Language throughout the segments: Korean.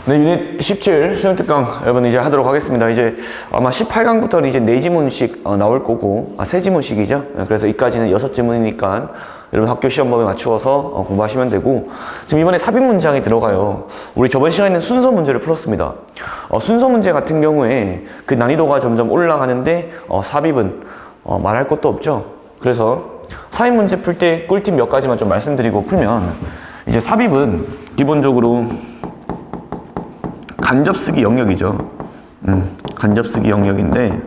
네, 유닛 17 수능 특강 여러분 이제 하도록 하겠습니다. 이제 아마 18강부터는 이제 4지문씩 나올 거고, 3지문씩이죠. 그래서 이까지는 6지문이니까 여러분 학교 시험범에 맞추어서 공부하시면 되고, 지금 이번에 삽입 문장이 들어가요. 우리 저번 시간에는 순서 문제를 풀었습니다. 순서 문제 같은 경우에 그 난이도가 점점 올라가는데 삽입은 말할 것도 없죠. 그래서 삽입 문제 풀 때 꿀팁 몇 가지만 좀 말씀드리고 풀면, 이제 삽입은 기본적으로 간접쓰기 영역이죠. 간접쓰기 영역인데,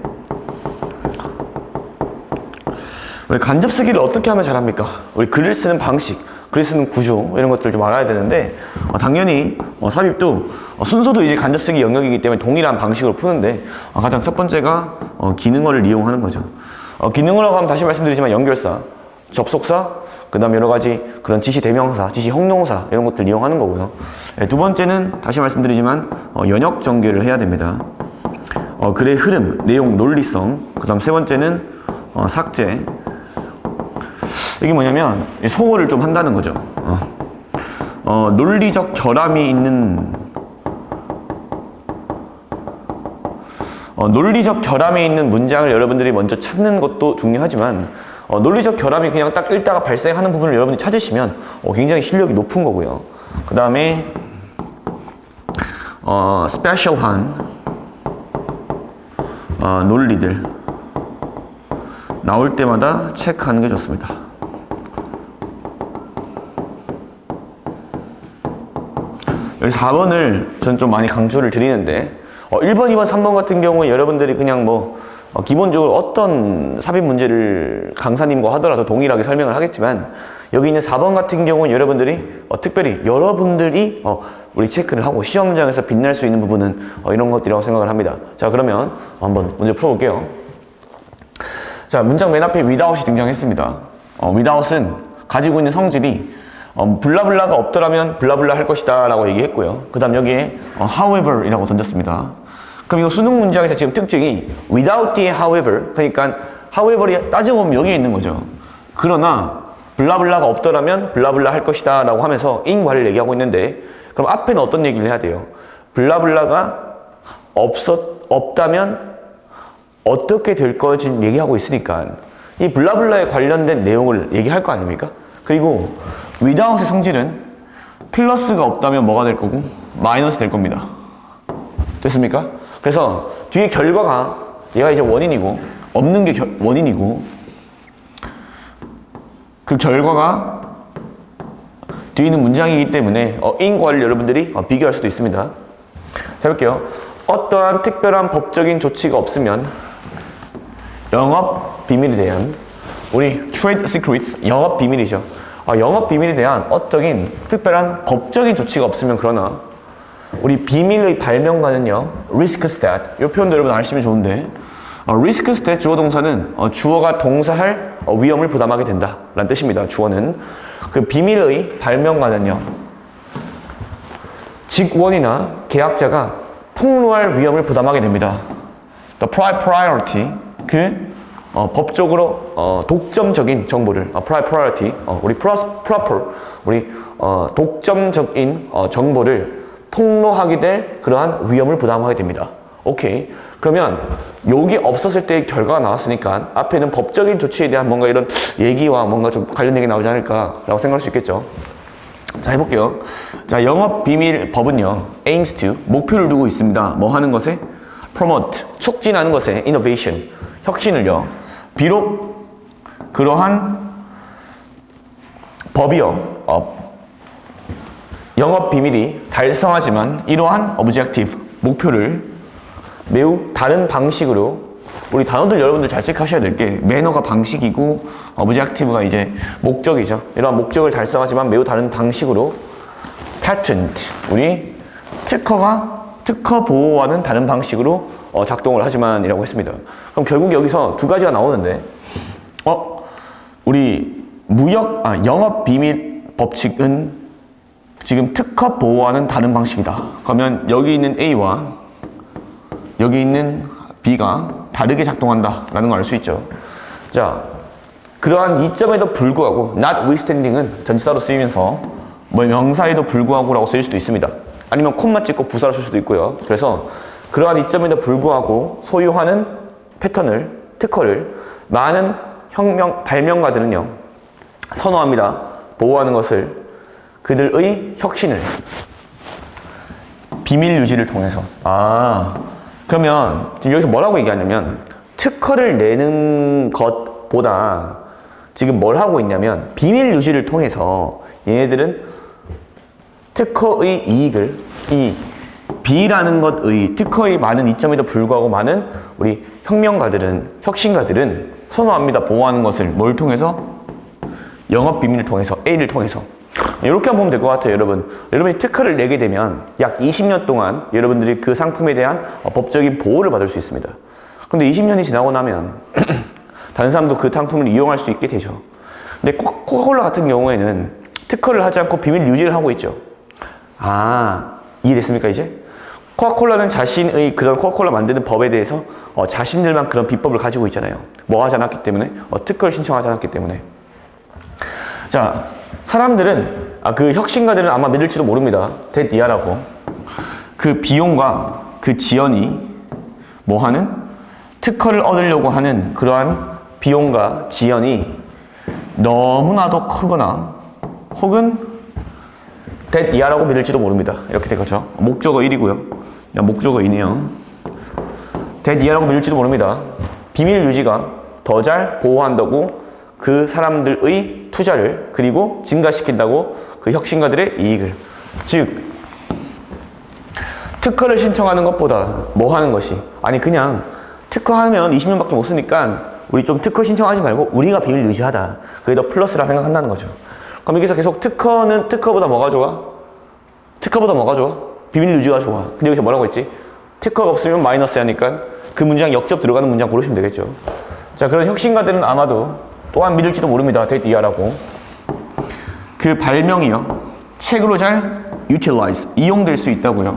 우리 간접쓰기를 어떻게 하면 잘합니까? 우리 글을 쓰는 방식, 글을 쓰는 구조, 이런 것들 좀 알아야 되는데, 당연히 삽입도 순서도 이제 간접쓰기 영역이기 때문에 동일한 방식으로 푸는데, 가장 첫 번째가 기능어를 이용하는 거죠. 기능어라고 하면 다시 말씀드리지만 연결사, 접속사, 그 다음 여러 가지 그런 지시 대명사, 지시 형용사 이런 것들 이용하는 거고요. 두 번째는 다시 말씀드리지만 연역 전개를 해야 됩니다. 글의 흐름, 내용, 논리성. 그 다음 세 번째는 삭제. 이게 뭐냐면 소홀을 좀 한다는 거죠. 논리적 결함이 있는 문장을 여러분들이 먼저 찾는 것도 중요하지만, 논리적 결함이 그냥 딱 읽다가 발생하는 부분을 여러분이 찾으시면 굉장히 실력이 높은 거고요. 그 다음에 스페셜한 논리들 나올 때마다 체크하는 게 좋습니다. 여기 4번을 전 좀 많이 강조를 드리는데, 1번, 2번, 3번 같은 경우에 여러분들이 그냥 기본적으로 어떤 삽입 문제를 강사님과 하더라도 동일하게 설명을 하겠지만, 여기 있는 4번 같은 경우는 여러분들이 특별히 여러분들이 우리 체크를 하고 시험장에서 빛날 수 있는 부분은 이런 것들이라고 생각을 합니다. 자, 그러면 한번 문제 풀어볼게요. 자, 문장 맨 앞에 without이 등장했습니다. without은 가지고 있는 성질이 블라블라가 없더라면 블라블라 할 것이다 라고 얘기했고요. 그 다음 여기에 however 이라고 던졌습니다. 그럼 이거 수능 문장에서 지금 특징이 without 뒤에 however, 그러니까 however이 따지고 보면 여기에 있는 거죠. 그러나 블라블라가 없더라면 블라블라 할 것이다 라고 하면서 인과를 얘기하고 있는데, 그럼 앞에는 어떤 얘기를 해야 돼요? 블라블라가 없다면 어떻게 될 거지 얘기하고 있으니까 이 블라블라에 관련된 내용을 얘기할 거 아닙니까? 그리고 without의 성질은 플러스가 없다면 뭐가 될 거고 마이너스 될 겁니다. 됐습니까? 그래서 뒤에 결과가 얘가 이제 원인이고, 없는 게 원인이고, 그 결과가 뒤에 있는 문장이기 때문에 인과를 여러분들이 비교할 수도 있습니다. 자, 볼게요. 어떠한 특별한 법적인 조치가 없으면 영업 비밀에 대한, 우리 trade secrets, 영업 비밀이죠. 영업 비밀에 대한 어떠한 특별한 법적인 조치가 없으면, 그러나 우리 비밀의 발명가는요, risk stat. 이 표현도 여러분 아시면 좋은데, risk stat 주어 동사는 주어가 동사할 위험을 부담하게 된다 라는 뜻입니다. 주어는. 그 비밀의 발명가는요, 직원이나 계약자가 폭로할 위험을 부담하게 됩니다. The priority, 법적으로 독점적인 정보를 priority, 우리 proper, 우리 독점적인 정보를 폭로하게 될 그러한 위험을 부담하게 됩니다. 오케이. 그러면 여기 없었을 때의 결과가 나왔으니까 앞에는 법적인 조치에 대한 뭔가 이런 얘기와 뭔가 좀 관련 얘기 나오지 않을까라고 생각할 수 있겠죠. 자, 해볼게요. 자, 영업 비밀 법은요, aims to, 목표를 두고 있습니다. 뭐 하는 것에? promote, 촉진하는 것에, innovation, 혁신을요. 비록 그러한 법이요, 영업 비밀이 달성하지만 이러한 objective, 목표를 매우 다른 방식으로, 우리 단어들 여러분들 잘 체크하셔야 될 게, 매너가 방식이고 objective가 이제 목적이죠. 이러한 목적을 달성하지만 매우 다른 방식으로 patent, 우리 특허 보호와는 다른 방식으로 작동을 하지만 이라고 했습니다. 그럼 결국 여기서 두 가지가 나오는데, 우리 영업 비밀 법칙은 지금 특허 보호와는 다른 방식이다. 그러면 여기 있는 A와 여기 있는 B가 다르게 작동한다 라는 걸 알 수 있죠. 자, 그러한 이점에도 불구하고 notwithstanding은 전치사로 쓰이면서 명사에도 불구하고 라고 쓰일 수도 있습니다. 아니면 콤마 찍고 부사를 쓸 수도 있고요. 그래서 그러한 이점에도 불구하고 소유하는 패턴을, 특허를 많은 발명가들은요, 선호합니다. 보호하는 것을, 그들의 혁신을, 비밀 유지를 통해서. 그러면 지금 여기서 뭐라고 얘기하냐면, 특허를 내는 것보다 지금 뭘 하고 있냐면, 비밀 유지를 통해서 얘네들은 특허의 이익을, 이 B라는 것의 특허의 많은 이점에도 불구하고 많은 우리 혁명가들은, 혁신가들은 선호합니다. 보호하는 것을 뭘 통해서? 영업 비밀을 통해서, A를 통해서. 이렇게 한번 보면 될 것 같아요, 여러분. 여러분이 특허를 내게 되면 약 20년 동안 여러분들이 그 상품에 대한 법적인 보호를 받을 수 있습니다. 근데 20년이 지나고 나면 다른 사람도 그 상품을 이용할 수 있게 되죠. 근데 코카콜라 같은 경우에는 특허를 하지 않고 비밀 유지를 하고 있죠. 이해됐습니까, 이제? 코카콜라는 자신의 그런 코카콜라 만드는 법에 대해서 자신들만 그런 비법을 가지고 있잖아요. 뭐 하지 않았기 때문에? 특허를 신청하지 않았기 때문에. 자, 사람들은, 그 혁신가들은 아마 믿을지도 모릅니다. 데디아라고. 그 비용과 그 지연이 뭐 하는? 특허를 얻으려고 하는 그러한 비용과 지연이 너무나도 크거나 혹은 데디아라고 믿을지도 모릅니다. 이렇게 된 거죠. 목적어 1이고요. 목적어 2네요. 데디아라고 믿을지도 모릅니다. 비밀 유지가 더 잘 보호한다고 그 사람들의 투자를 그리고 증가시킨다고 그 혁신가들의 이익을. 즉, 특허를 신청하는 것보다 뭐 하는 것이, 아니 그냥 특허하면 20년밖에 못 쓰니까 우리 좀 특허 신청하지 말고 우리가 비밀 유지하다, 그게 더 플러스라 생각한다는 거죠. 그럼 여기서 계속 특허는 특허보다 뭐가 좋아? 특허보다 뭐가 좋아? 비밀 유지가 좋아. 근데 여기서 뭐라고 했지? 특허가 없으면 마이너스 하니까 그 문장 역접 들어가는 문장 고르시면 되겠죠. 자, 그런 혁신가들은 아마도 또한 믿을지도 모릅니다. 데디아라고. 그 발명이요, 책으로 잘 utilize, 이용될 수 있다고요.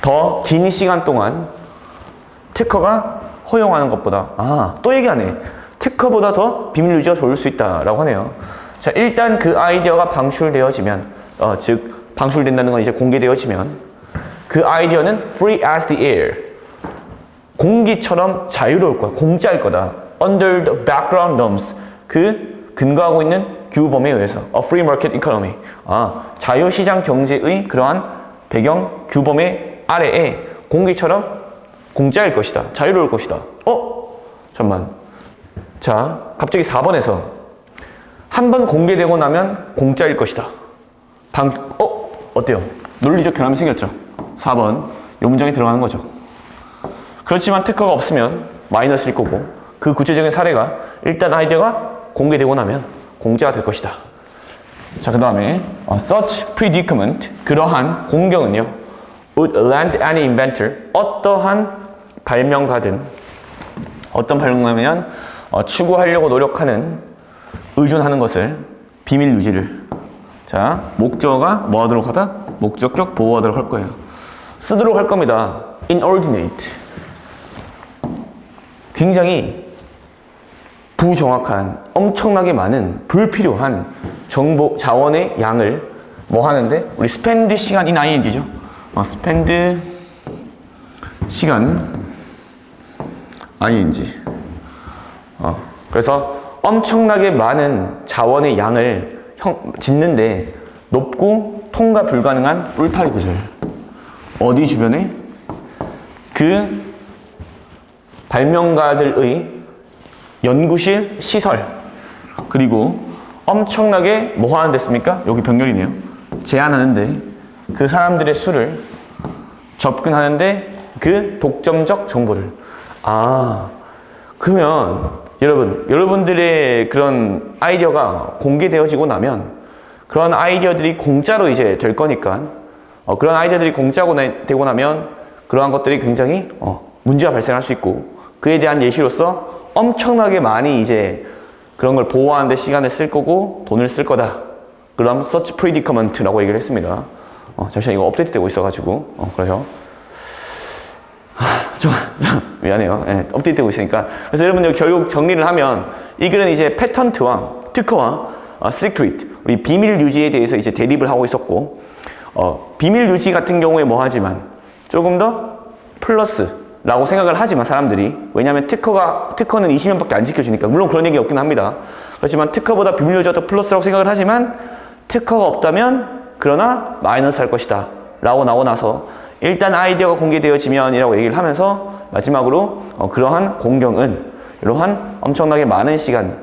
더 긴 시간 동안 특허가 허용하는 것보다, 또 얘기하네. 특허보다 더 비밀 유지가 좋을 수 있다라고 하네요. 자, 일단 그 아이디어가 방출되어지면, 즉 방출된다는 건 이제 공개되어지면 그 아이디어는 free as the air, 공기처럼 자유로울 거야. 공짜일 거다. under the background norms, 그 근거하고 있는 규범에 의해서. a free market economy, 자유시장 경제의 그러한 배경 규범의 아래에 공기처럼 공짜일 것이다. 자유로울 것이다. 잠깐만. 자, 갑자기 4번에서 한 번 공개되고 나면 공짜일 것이다. 어때요? 논리적 결함이 생겼죠? 4번. 이 문장에 들어가는 거죠. 그렇지만 특허가 없으면 마이너스일 거고, 그 구체적인 사례가 일단 아이디어가 공개되고 나면 공짜가 될 것이다. 자, 그 다음에 such predicament, 그러한 공경은요, would land any inventor, 어떠한 발명가든, 어떤 발명가면 추구하려고 노력하는, 의존하는 것을, 비밀 유지를. 자, 목적어가 뭐 하도록 하다? 목적격 보호하도록 할 거예요. 쓰도록 할 겁니다. inordinate, 굉장히 부정확한, 엄청나게 많은 불필요한 정보 자원의 양을 뭐 하는데, 우리 spend 시간 in ing죠. spend 시간 ing. 그래서 엄청나게 많은 자원의 양을 짓는데 높고 통과 불가능한 울타리들을 어디 주변에? 그 발명가들의 연구실, 시설, 그리고 엄청나게 뭐 하는 데습니까? 여기 병렬이네요. 제한하는데, 그 사람들의 수를 접근하는데 그 독점적 정보를. 그러면 여러분들의 그런 아이디어가 공개되어지고 나면 그런 아이디어들이 공짜로 이제 될 거니까, 그런 아이디어들이 공짜고 되고 나면 그러한 것들이 굉장히 문제가 발생할 수 있고, 그에 대한 예시로서 엄청나게 많이 이제 그런 걸 보호하는 데 시간을 쓸 거고 돈을 쓸 거다. 그럼 such predicament라고 얘기를 했습니다. 잠시만, 이거 업데이트 되고 있어가지고 그래서 좀 미안해요. 네, 업데이트 되고 있으니까. 그래서 여러분들 결국 정리를 하면 이 글은 이제 패턴트와 특허와 시크릿, 우리 비밀 유지에 대해서 이제 대립을 하고 있었고, 비밀 유지 같은 경우에 뭐 하지만 조금 더 플러스라고 생각을 하지만 사람들이 왜냐하면 특허는 20년밖에 안 지켜주니까 물론 그런 얘기 없긴 합니다. 그렇지만 특허보다 비밀 유지가 더 플러스라고 생각을 하지만 특허가 없다면 그러나 마이너스 할 것이다 라고 나오고 나서 일단 아이디어가 공개되어지면 이라고 얘기를 하면서 마지막으로 그러한 공경은 이러한 엄청나게 많은 시간을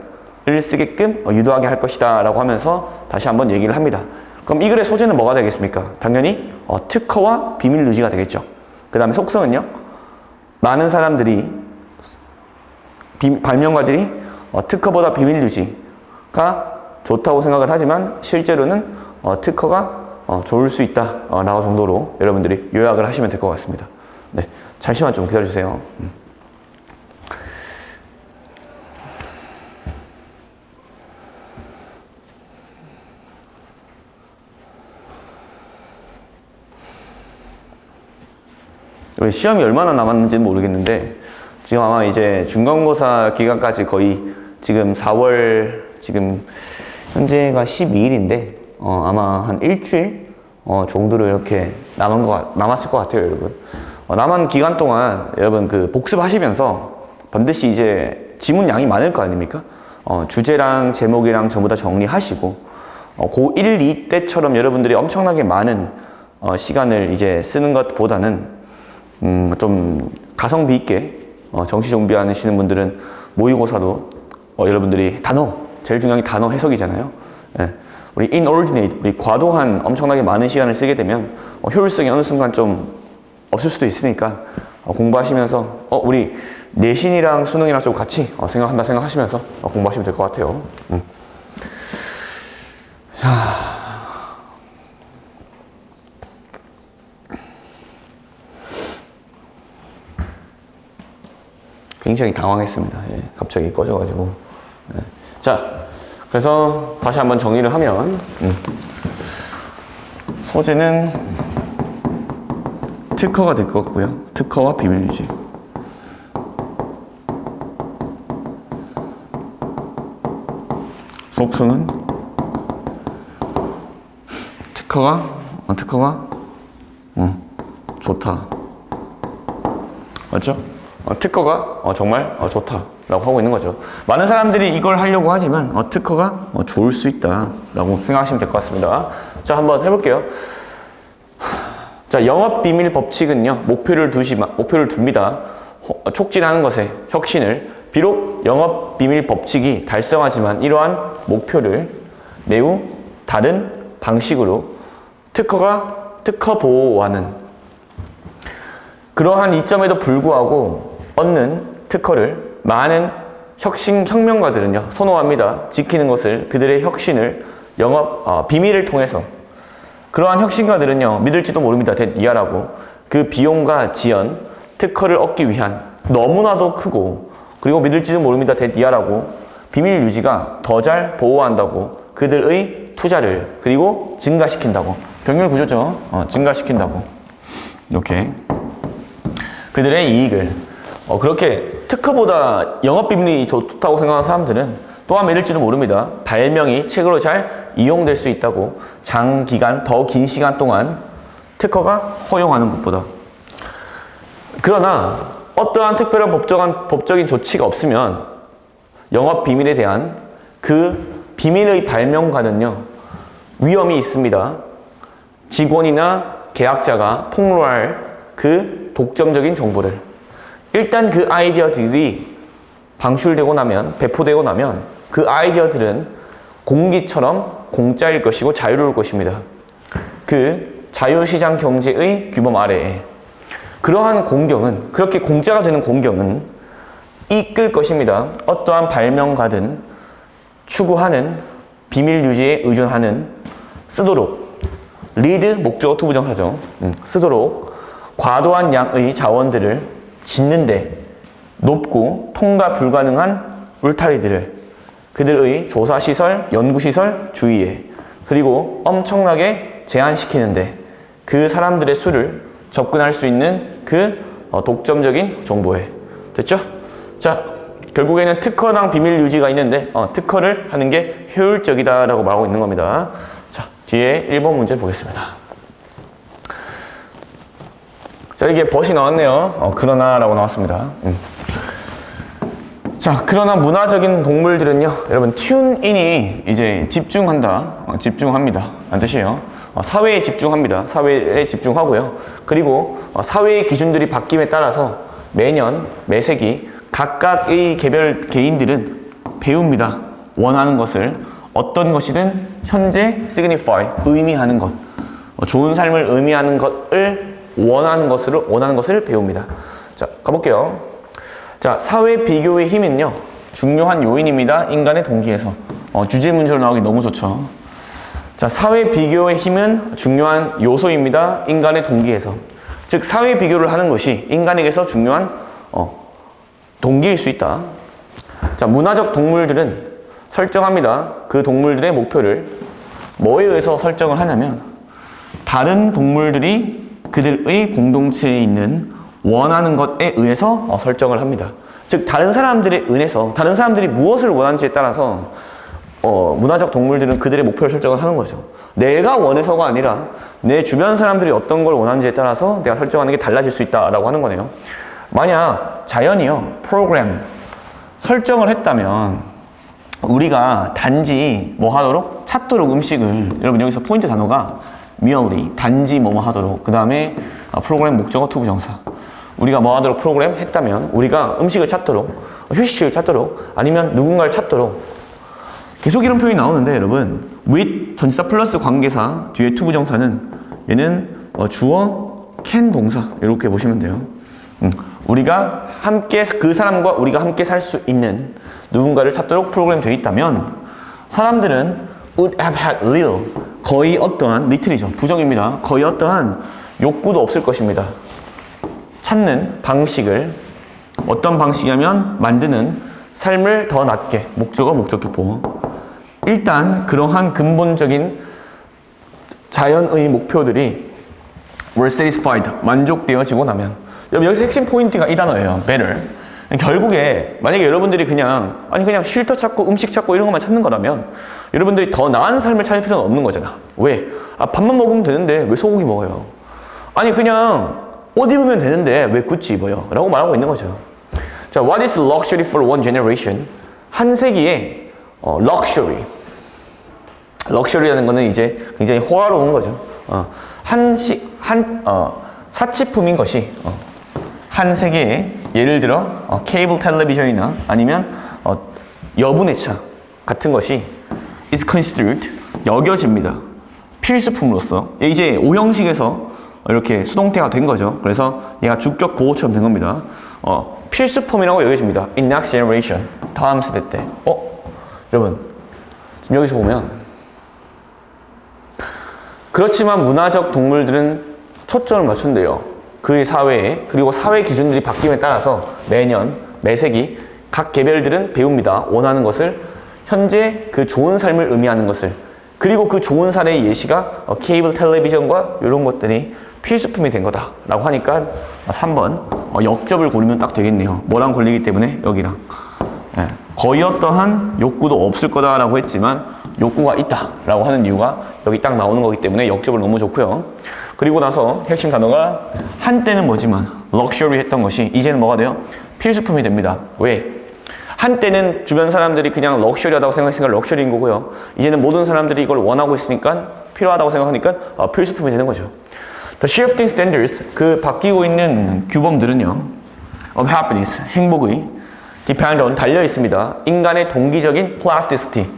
쓰게끔 유도하게 할 것이다 라고 하면서 다시 한번 얘기를 합니다. 그럼 이 글의 소재는 뭐가 되겠습니까? 당연히 특허와 비밀 유지가 되겠죠. 그 다음에 속성은요. 많은 사람들이 발명가들이 특허보다 비밀 유지가 좋다고 생각을 하지만 실제로는 특허가 좋을 수 있다 라고 정도로 여러분들이 요약을 하시면 될 것 같습니다. 네, 잠시만 좀 기다려주세요. 시험이 얼마나 남았는지는 모르겠는데 지금 아마 이제 중간고사 기간까지 거의 지금 4월 지금 현재가 12일인데 아마 한 일주일 정도로 이렇게 남았을 것 같아요, 여러분. 남은 기간 동안 여러분 그 복습하시면서 반드시 이제 지문 양이 많을 거 아닙니까? 주제랑 제목이랑 전부 다 정리하시고 고1, 2 때처럼 여러분들이 엄청나게 많은 시간을 이제 쓰는 것보다는 좀 가성비 있게 정시 준비하시는 분들은 모의고사도 여러분들이 제일 중요한 게 단어 해석이잖아요. 예. 우리 inordinate, 우리 과도한 엄청나게 많은 시간을 쓰게 되면 효율성이 어느 순간 좀 없을 수도 있으니까 공부하시면서 우리 내신이랑 수능이랑 좀 같이 생각하시면서 공부하시면 될 것 같아요. 자. 굉장히 당황했습니다. 예, 갑자기 꺼져가지고. 예. 자, 그래서 다시 한번 정리를 하면 소재는 특허가 될 것 같고요. 특허와 비밀 유지. 속성은 특허가 좋다. 맞죠? 특허가 정말 좋다라고 하고 있는 거죠. 많은 사람들이 이걸 하려고 하지만 특허가 좋을 수 있다라고 생각하시면 될 것 같습니다. 자, 한번 해볼게요. 자, 영업비밀 법칙은요, 목표를 둡니다. 촉진하는 것에 혁신을 비록 영업비밀 법칙이 달성하지만 이러한 목표를 매우 다른 방식으로 특허 보호와는 그러한 이점에도 불구하고 얻는 특허를 많은 혁명가들은요 선호합니다. 지키는 것을 그들의 혁신을 비밀을 통해서 그러한 혁신가들은요 믿을지도 모릅니다. 이하라고 그 비용과 지연, 특허를 얻기 위한 너무나도 크고 그리고 믿을지도 모릅니다. 이하라고 비밀 유지가 더 잘 보호한다고 그들의 투자를 그리고 증가시킨다고 병렬 구조죠. 증가시킨다고 이렇게 그들의 이익을 그렇게 특허보다 영업비밀이 좋다고 생각하는 사람들은 또한 믿을지도 모릅니다. 발명이 책으로 잘 이용될 수 있다고 장기간 더 긴 시간 동안 특허가 허용하는 것보다 그러나 어떠한 특별한 법적인 조치가 없으면 영업비밀에 대한 그 비밀의 발명과는요 위험이 있습니다. 직원이나 계약자가 폭로할 그 독점적인 정보를 일단 그 아이디어들이 방출되고 나면 배포되고 나면 그 아이디어들은 공기처럼 공짜일 것이고 자유로울 것입니다. 그 자유시장 경제의 규범 아래에 그러한 공경은 그렇게 공짜가 되는 공경은 이끌 것입니다. 어떠한 발명가든 추구하는 비밀 유지에 의존하는 쓰도록 리드 목적어 투부정사죠. 쓰도록 과도한 양의 자원들을 짓는데 높고 통과 불가능한 울타리들을 그들의 조사시설, 연구시설 주위에 그리고 엄청나게 제한시키는데 그 사람들의 수를 접근할 수 있는 그 독점적인 정보에 됐죠? 자, 결국에는 특허랑 비밀 유지가 있는데 특허를 하는 게 효율적이다라고 말하고 있는 겁니다. 자, 뒤에 1번 문제 보겠습니다. 자, 이게 벗이 나왔네요. 그러나라고 나왔습니다. 자, 그러나 문화적인 동물들은요, 여러분, 튠인이 이제 집중한다, 집중합니다. 라는 뜻이에요. 사회에 집중합니다. 사회에 집중하고요. 그리고 사회의 기준들이 바뀜에 따라서 매년, 매세기 각각의 개별 개인들은 배웁니다. 원하는 것을 어떤 것이든 현재 signify, 의미하는 것, 좋은 삶을 의미하는 것을 원하는 것을 배웁니다. 자, 가볼게요. 자, 사회 비교의 힘은요, 중요한 요인입니다. 인간의 동기에서. 주제 문제로 나오기 너무 좋죠. 자, 사회 비교의 힘은 중요한 요소입니다. 인간의 동기에서. 즉, 사회 비교를 하는 것이 인간에게서 중요한 동기일 수 있다. 자, 문화적 동물들은 설정합니다. 그 동물들의 목표를 뭐에 의해서 설정을 하냐면 다른 동물들이 그들의 공동체에 있는 원하는 것에 의해서 설정을 합니다. 즉, 다른 사람들에 의해서 다른 사람들이 무엇을 원하는지에 따라서 문화적 동물들은 그들의 목표를 설정을 하는 거죠. 내가 원해서가 아니라 내 주변 사람들이 어떤 걸 원하는지에 따라서 내가 설정하는 게 달라질 수 있다라고 하는 거네요. 만약 자연이요, 프로그램 설정을 했다면 우리가 단지 뭐 하도록? 찾도록 음식을, 여러분 여기서 포인트 단어가 merely, 단지 뭐뭐 하도록, 그 다음에 프로그램 목적어 투부정사. 우리가 뭐 하도록 프로그램 했다면 우리가 음식을 찾도록, 휴식식을 찾도록, 아니면 누군가를 찾도록 계속 이런 표현이 나오는데, 여러분 with 전치사 플러스 관계사 뒤에 투부정사는 얘는 주어 can 동사 이렇게 보시면 돼요. 우리가 함께, 그 사람과 우리가 함께 살 수 있는 누군가를 찾도록 프로그램 되어 있다면 사람들은 would have had little, 거의 어떠한, little이죠, 부정입니다. 거의 어떠한 욕구도 없을 것입니다. 찾는 방식을, 어떤 방식이냐면 만드는 삶을 더 낫게, 목적어 목적격보. 일단 그러한 근본적인 자연의 목표들이 were satisfied, 만족되어지고 나면, 여러분 여기서 핵심 포인트가 이 단어예요. better. 결국에 만약에 여러분들이 그냥 쉴터 찾고 음식 찾고 이런 것만 찾는 거라면 여러분들이 더 나은 삶을 찾을 필요는 없는 거잖아. 왜? 밥만 먹으면 되는데 왜 소고기 먹어요? 아니 그냥 옷 입으면 되는데 왜 구찌 입어요? 라고 말하고 있는 거죠. 자, what is luxury for one generation? 한 세기에 luxury. 럭셔리라는 거는 이제 굉장히 호화로운 거죠. 사치품인 것이 한 세계에, 예를 들어 케이블 텔레비전이나 아니면 여분의 같은 것이 is considered, 여겨집니다. 필수품으로서. 이제 오형식에서 이렇게 수동태가 된 거죠. 그래서 얘가 주격 보호처럼 된 겁니다. 필수품이라고 여겨집니다. in next generation, 다음 세대 때. 여러분 지금 여기서 보면, 그렇지만 문화적 동물들은 초점을 맞춘대요. 그의 사회에, 그리고 사회 기준들이 바뀜에 따라서 매년, 매세기 각 개별들은 배웁니다. 원하는 것을, 현재 그 좋은 삶을 의미하는 것을. 그리고 그 좋은 사례의 예시가 케이블 텔레비전과 이런 것들이 필수품이 된 거다라고 하니까 3번 역접을 고르면 딱 되겠네요. 뭐랑 걸리기 때문에? 여기랑. 거의 어떠한 욕구도 없을 거다라고 했지만 욕구가 있다라고 하는 이유가 여기 딱 나오는 거기 때문에 역접을 너무 좋고요. 그리고 나서 핵심 단어가 한때는 뭐지만 럭셔리 했던 것이 이제는 뭐가 돼요? 필수품이 됩니다. 왜? 한때는 주변 사람들이 그냥 럭셔리하다고 생각했으니까 럭셔리인 거고요. 이제는 모든 사람들이 이걸 원하고 있으니까, 필요하다고 생각하니까 필수품이 되는 거죠. The shifting standards, 그 바뀌고 있는 규범들은요, of happiness, 행복의 depend on, 달려 있습니다. 인간의 동기적인 plasticity,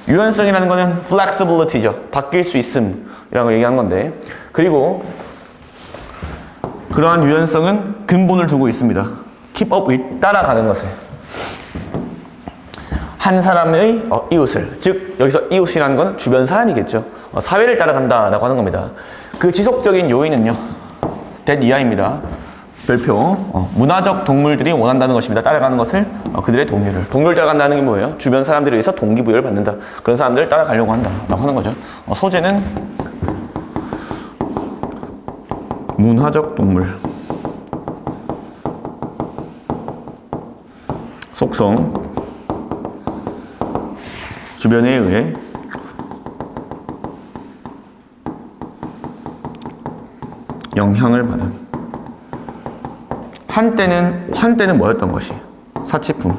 유연성이라는 거는 flexibility죠. 바뀔 수 있음이라는 걸 얘기하는 건데, 그리고 그러한 유연성은 근본을 두고 있습니다. keep up with, 따라가는 것을. 한 사람의 이웃을, 즉 여기서 이웃이라는 건 주변 사람이겠죠. 사회를 따라간다라고 하는 겁니다. 그 지속적인 요인은요, that 이하입니다. 별표, 문화적 동물들이 원한다는 것입니다. 따라가는 것을, 그들의 동료를 따라간다는 게 뭐예요? 주변 사람들에 의해서 동기부여를 받는다. 그런 사람들을 따라가려고 한다라고 하는 거죠. 소재는 문화적 동물, 속성, 주변에 의해 영향을 받은. 한때는 뭐였던 것이? 사치품.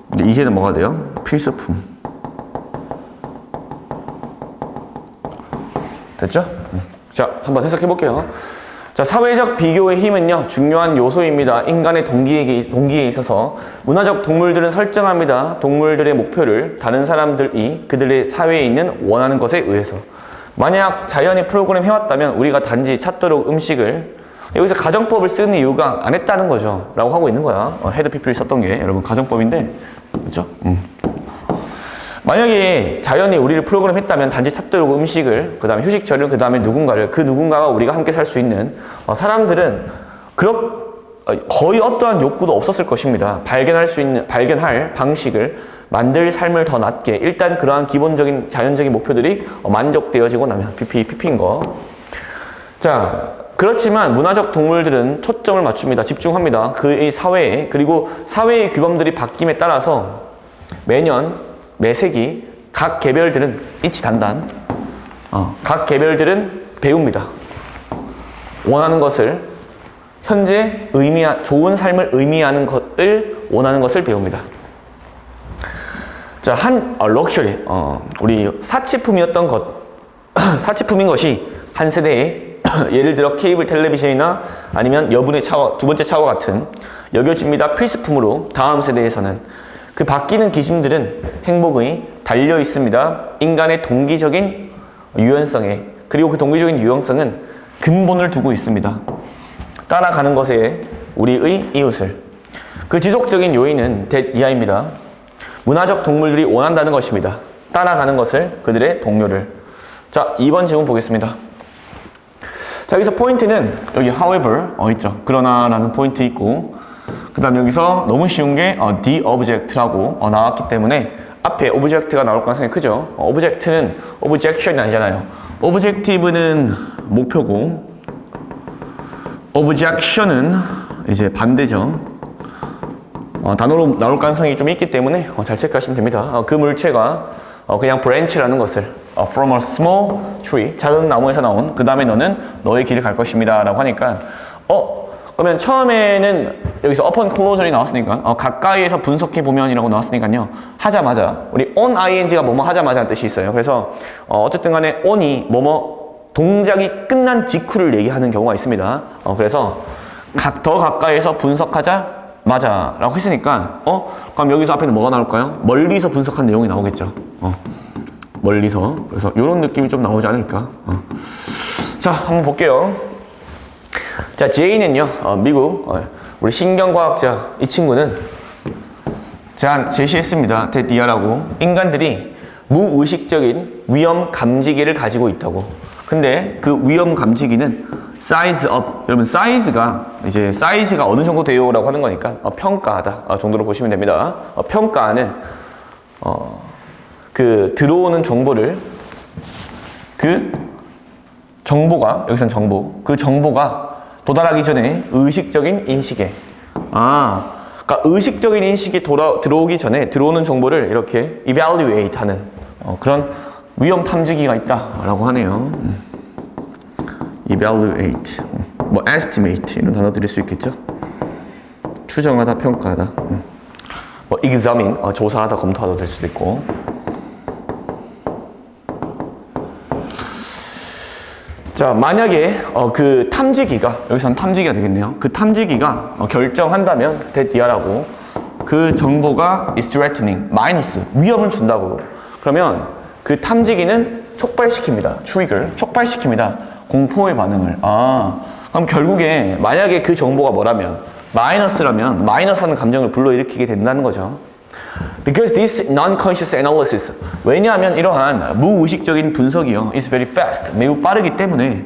근데 이제는 뭐가 돼요? 필수품. 됐죠? 자, 한번 해석해 볼게요. 자, 사회적 비교의 힘은요, 중요한 요소입니다. 인간의 동기에 있어서 문화적 동물들은 설정합니다. 동물들의 목표를 다른 사람들이 그들의 사회에 있는 원하는 것에 의해서. 만약 자연이 프로그램 해왔다면 우리가 단지 찾도록 음식을, 여기서 가정법을 쓰는 이유가 안 했다는 거죠 라고 하고 있는 거야. 헤드피플이 썼던 게 여러분 가정법인데, 그렇죠? 만약에 자연이 우리를 프로그램 했다면 단지 찾도록 음식을, 그 다음에 휴식처를, 그 다음에 누군가를, 그 누군가가 우리가 함께 살 수 있는 사람들은 거의 어떠한 욕구도 없었을 것입니다. 발견할 방식을 만들 삶을 더 낫게, 일단 그러한 기본적인 자연적인 목표들이 만족되어지고 나면 PP인 거. 자, 그렇지만 문화적 동물들은 초점을 맞춥니다. 집중합니다. 그의 사회에, 그리고 사회의 규범들이 바뀜에 따라서 매세기 각 개별들은 일치단단, 각 개별들은 배웁니다. 원하는 것을, 현재 좋은 삶을 의미하는 것을 원하는 것을 배웁니다. 자, 럭셔리, 우리 사치품이었던 것, 사치품인 것이 한 세대에 예를 들어 케이블 텔레비전이나 아니면 여분의 샤워, 두 번째 샤워 같은 여겨집니다. 필수품으로 다음 세대에서는 그 바뀌는 기준들은 행복의 달려 있습니다. 인간의 동기적인 유연성에, 그리고 그 동기적인 유연성은 근본을 두고 있습니다. 따라가는 것에 우리의 이웃을. 그 지속적인 요인은 이하입니다. 문화적 동물들이 원한다는 것입니다. 따라가는 것을, 그들의 동료를. 자, 2번 질문 보겠습니다. 자, 여기서 포인트는 여기 however 있죠. 그러나 라는 포인트 있고, 그 다음 여기서 너무 쉬운 게 the object라고 나왔기 때문에 앞에 object가 나올 가능성이 크죠. object는 objection이 아니잖아요. objective는 목표고 objection은 이제 반대죠. 단어로 나올 가능성이 좀 있기 때문에 잘 체크하시면 됩니다. 그 물체가 그냥 branch라는 것을 from a small tree, 작은 나무에서 나온, 그 다음에 너는 너의 길을 갈 것입니다 라고 하니까 그러면 처음에는 여기서 upon closure이 나왔으니까 가까이에서 분석해보면 이라고 나왔으니까요, 하자마자, 우리 on ing가 뭐뭐 하자마자 뜻이 있어요. 그래서 어쨌든 간에 on이 뭐뭐 동작이 끝난 직후를 얘기하는 경우가 있습니다. 그래서 더 가까이에서 분석하자마자 라고 했으니까 그럼 여기서 앞에는 뭐가 나올까요? 멀리서 분석한 내용이 나오겠죠. 멀리서. 그래서 이런 느낌이 좀 나오지 않을까. 자, 한번 볼게요. 자, 제이는요, 미국 우리 신경과학자, 이 친구는 제시했습니다. 데디아라고. 인간들이 무의식적인 위험 감지기를 가지고 있다고. 근데 그 위험 감지기는 size up. 여러분, 사이즈가 어느 정도 돼요라고 하는 거니까 평가하다 정도로 보시면 됩니다. 평가는 그 들어오는 정보를, 그 정보가, 여기서는 정보, 그 정보가 도달하기 전에 의식적인 인식에, 그러니까 의식적인 인식이 들어오기 전에 들어오는 정보를 이렇게 evaluate 하는 그런 위험 탐지기가 있다라고 하네요. evaluate, 뭐 estimate 이런 단어 들을 수 있겠죠. 추정하다, 평가하다, 뭐 examine, 조사하다, 검토하다 될 수도 있고. 자, 만약에 그 탐지기가, 여기서는 탐지기가 되겠네요. 그 탐지기가 결정한다면 데디아라고, 그 정보가 is threatening, 마이너스, 위험을 준다고. 그러면 그 탐지기는 촉발시킵니다. 촉발시킵니다. 공포의 반응을. 그럼 결국에 만약에 그 정보가 뭐라면, 마이너스라면 마이너스하는 감정을 불러일으키게 된다는 거죠. Because this non-conscious analysis, 왜냐하면 이러한 무의식적인 분석이요, is very fast, 매우 빠르기 때문에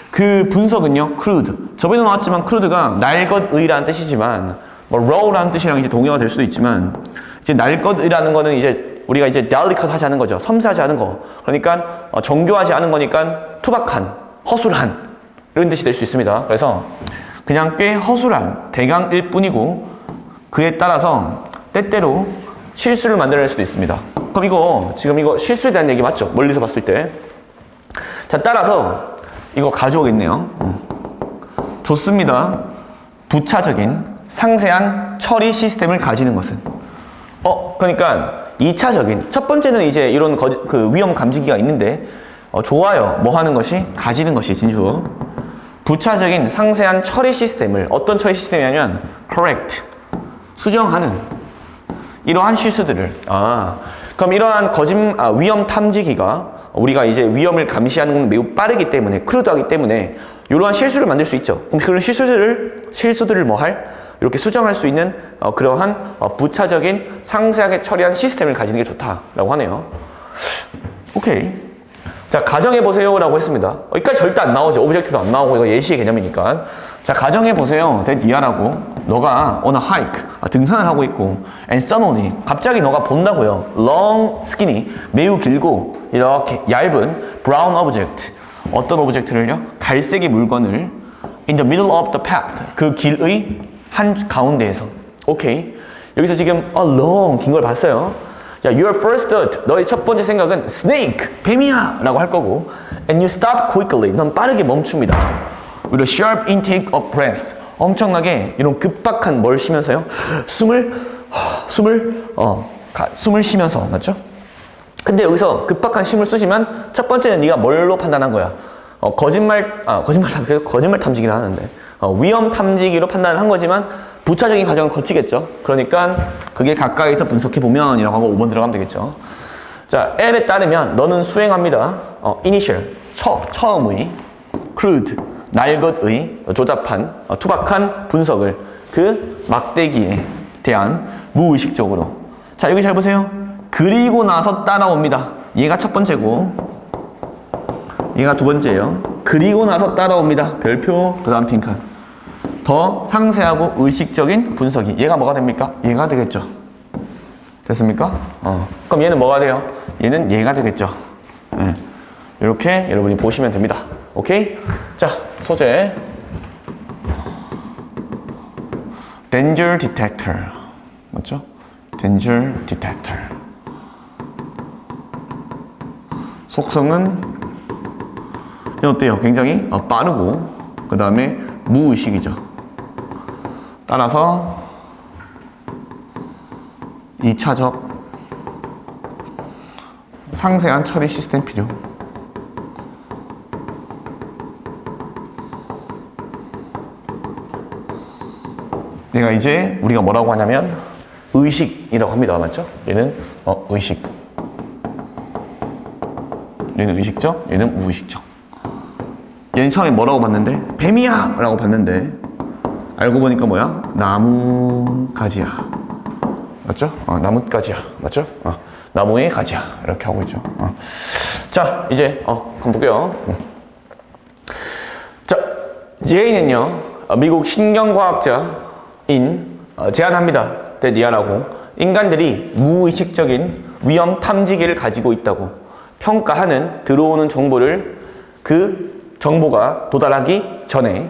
그 분석은요, crude, 저번에 나왔지만 crude가 날 것의라는 뜻이지만 뭐 raw라는 뜻이랑 이제 동의어가 될 수도 있지만, 이제 날 것의라는 거는 이제 우리가 이제 delicate 하지 않은 거죠. 섬세하지 않은 거. 그러니까 정교하지 않은 거니까 투박한, 허술한 이런 뜻이 될 수 있습니다. 그래서 그냥 꽤 허술한 대강일 뿐이고, 그에 따라서 때때로 실수를 만들어낼 수도 있습니다. 그럼 지금 이거 실수에 대한 얘기 맞죠? 멀리서 봤을 때. 자, 따라서 이거 가져오겠네요. 좋습니다. 부차적인 상세한 처리 시스템을 가지는 것은 그러니까 2차적인 첫 번째는 이제 이런 그 위험 감지기가 있는데 좋아요. 뭐 하는 것이? 가지는 것이 진주. 부차적인 상세한 처리 시스템을 어떤 처리 시스템이냐면 correct 수정하는 이러한 실수들을 그럼 이러한 위험 탐지기가 우리가 이제 위험을 감시하는 건 매우 빠르기 때문에 크루드하기 때문에 이러한 실수를 만들 수 있죠. 그럼 그런 실수들을 뭐 할? 이렇게 수정할 수 있는 그러한 부차적인 상세하게 처리한 시스템을 가지는 게 좋다라고 하네요. 오케이. 자, 가정해보세요 라고 했습니다. 여기까지 절대 안 나오죠. 오브젝트도 안 나오고 이거 예시의 개념이니까. 자, 가정해보세요. that 이하라고 너가 on a hike 등산을 하고 있고 and suddenly 갑자기 너가 본다고요. long, skinny 매우 길고 이렇게 얇은 brown object 어떤 오브젝트를요? 갈색의 물건을 in the middle of the path 그 길의 한 가운데에서 오케이. 여기서 지금 long 긴 걸 봤어요. 자, your first thought 너의 첫 번째 생각은 snake 뱀이야 라고 할 거고 and you stop quickly 넌 빠르게 멈춥니다. with a sharp intake of breath 엄청나게 이런 급박한 뭘 쉬면서요? 숨을 쉬면서 맞죠? 근데 여기서 급박한 힘을 쓰지만 첫 번째는 네가 뭘로 판단한 거야? 거짓말 탐지기를 하는데 위험 탐지기로 판단을 한 거지만 부차적인 과정을 거치겠죠. 그러니까 그게 가까이서 분석해보면 이라고 하고 5번 들어가면 되겠죠. 자, L에 따르면 너는 수행합니다. initial, 처음의 crude, 날것의 조잡한, 투박한 분석을 그 막대기에 대한 무의식적으로. 자, 여기 잘 보세요. 그리고 나서 따라옵니다. 얘가 첫 번째고 얘가 두 번째예요. 그리고 나서 따라옵니다. 별표, 그 다음 핑크. 더 상세하고 의식적인 분석이 얘가 뭐가 됩니까? 얘가 되겠죠. 됐습니까? 그럼 얘는 뭐가 돼요? 얘는 얘가 되겠죠. 네. 이렇게 여러분이 보시면 됩니다. 오케이? 자, 소재 danger detector 맞죠? danger detector 속성은 어때요? 굉장히 빠르고 그 다음에 무의식이죠. 따라서 2차적 상세한 처리 시스템 필요. 얘가 이제 우리가 뭐라고 하냐면 의식이라고 합니다. 맞죠? 얘는 의식. 얘는 의식적, 얘는 무의식적. 얘는 처음에 뭐라고 봤는데? 뱀이야! 라고 봤는데 알고 보니까 뭐야? 나무가지야. 맞죠? 나뭇가지야. 맞죠? 나무의 가지야. 이렇게 하고 있죠. 자, 이제 한번 볼게요. 자, J는요 미국 신경과학자인 제안합니다. 데니아라고 인간들이 무의식적인 위험 탐지기를 가지고 있다고 평가하는 들어오는 정보를 그 정보가 도달하기 전에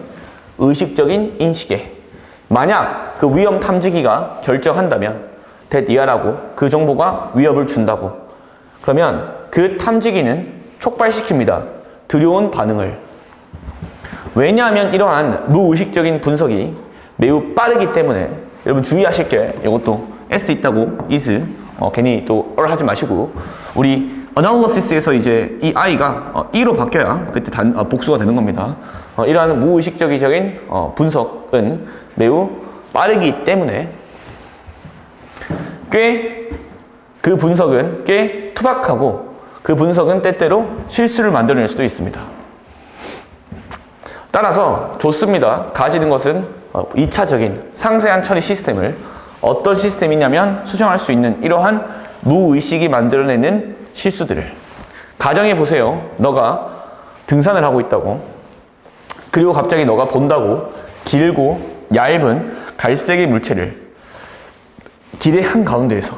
의식적인 인식에 만약 그 위험 탐지기가 결정한다면 데니아라고 그 정보가 위협을 준다고 그러면 그 탐지기는 촉발시킵니다. 두려운 반응을. 왜냐하면 이러한 무의식적인 분석이 매우 빠르기 때문에 여러분 주의하실 게 이것도 S 있다고 is 괜히 또 하지 마시고 우리 analysis에서 이제 이 i가 e로 바뀌어야 그때 복수가 되는 겁니다. 이러한 무의식적인 분석은 매우 빠르기 때문에 그 분석은 꽤 투박하고 그 분석은 때때로 실수를 만들어낼 수도 있습니다. 따라서 좋습니다. 가지는 것은 2차적인 상세한 처리 시스템을 어떤 시스템이냐면 수정할 수 있는 이러한 무의식이 만들어내는 실수들을 가정해 보세요. 너가 등산을 하고 있다고 그리고 갑자기 너가 본다고 길고 얇은 갈색의 물체를 길의 한가운데에서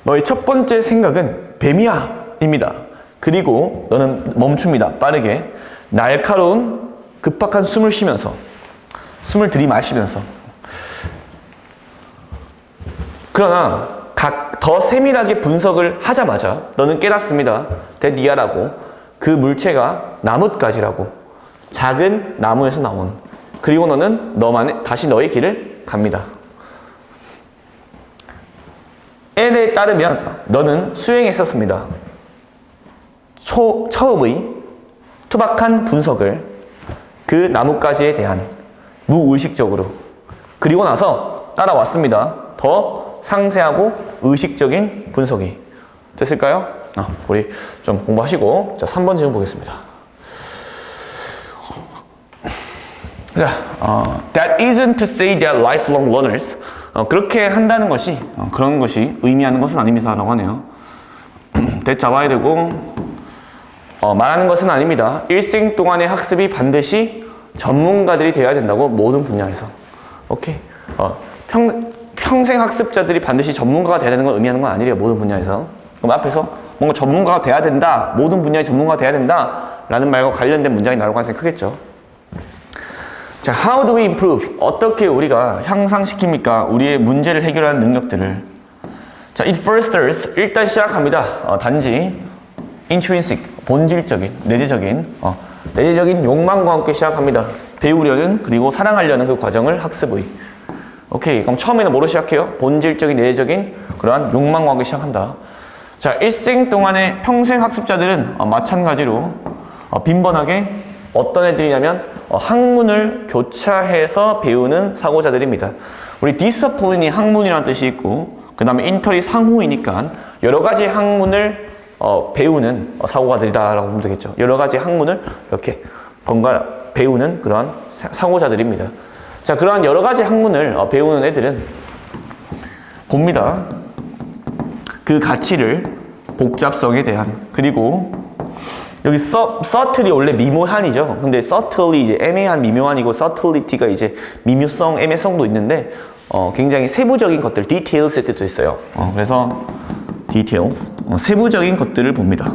너의 첫 번째 생각은 뱀이야 입니다. 그리고 너는 멈춥니다. 빠르게 날카로운 급박한 숨을 쉬면서 숨을 들이마시면서 그러나 더 세밀하게 분석을 하자마자 너는 깨닫습니다. 데니아라고 그 물체가 나뭇가지라고 작은 나무에서 나온 그리고 너는 다시 너의 길을 갑니다. L에 따르면 너는 수행했었습니다. 처음의 투박한 분석을 그 나뭇가지에 대한 무의식적으로, 그리고 나서 따라왔습니다. 더 상세하고 의식적인 분석이 됐을까요? 우리 좀 공부하시고, 자, 3번 질문 보겠습니다. 자, that isn't to say that lifelong learners, 그렇게 한다는 것이, 그런 것이 의미하는 것은 아닙니다 라고 하네요. that 잡아야 되고, 말하는 것은 아닙니다. 일생 동안의 학습이 반드시 전문가들이 되어야 된다고, 모든 분야에서. 오케이. 평생 학습자들이 반드시 전문가가 되어야 되는 걸 의미하는 건 아니래요, 모든 분야에서. 그럼 앞에서 뭔가 전문가가 돼야 된다, 모든 분야의 전문가가 돼야 된다 라는 말과 관련된 문장이 나올 가능성이 크겠죠. 자, how do we improve? 어떻게 우리가 향상시킵니까? 우리의 문제를 해결하는 능력들을. 자, it fosters, 일단 시작합니다. 단지 intrinsic, 본질적인, 내재적인 욕망과 함께 시작합니다. 배우려는, 그리고 사랑하려는 그 과정을 학습의. 오케이, 그럼 처음에는 뭐로 시작해요? 본질적인, 내재적인 그러한 욕망과 함께 시작한다. 자, 일생 동안의 평생 학습자들은 마찬가지로 빈번하게 어떤 애들이냐면 학문을 교차해서 배우는 사고자들입니다. 우리 디스플린이 학문이라는 뜻이 있고, 그 다음에 인터이 상호이니까 여러 가지 학문을 배우는 사고가들이다라고 보면 되겠죠. 여러 가지 학문을 이렇게 번갈아 배우는 그러한 사고자들입니다. 자, 그러한 여러 가지 학문을 배우는 애들은 봅니다. 그 가치를, 복잡성에 대한, 그리고 여기 subtle이 원래 미묘한이죠. 근데 subtle이 이제 애매한 미묘한이고, subtle이가 이제 미묘성, 애매성도 있는데 굉장히 세부적인 것들, details의 뜻도 있어요. 그래서 details, 세부적인 것들을 봅니다.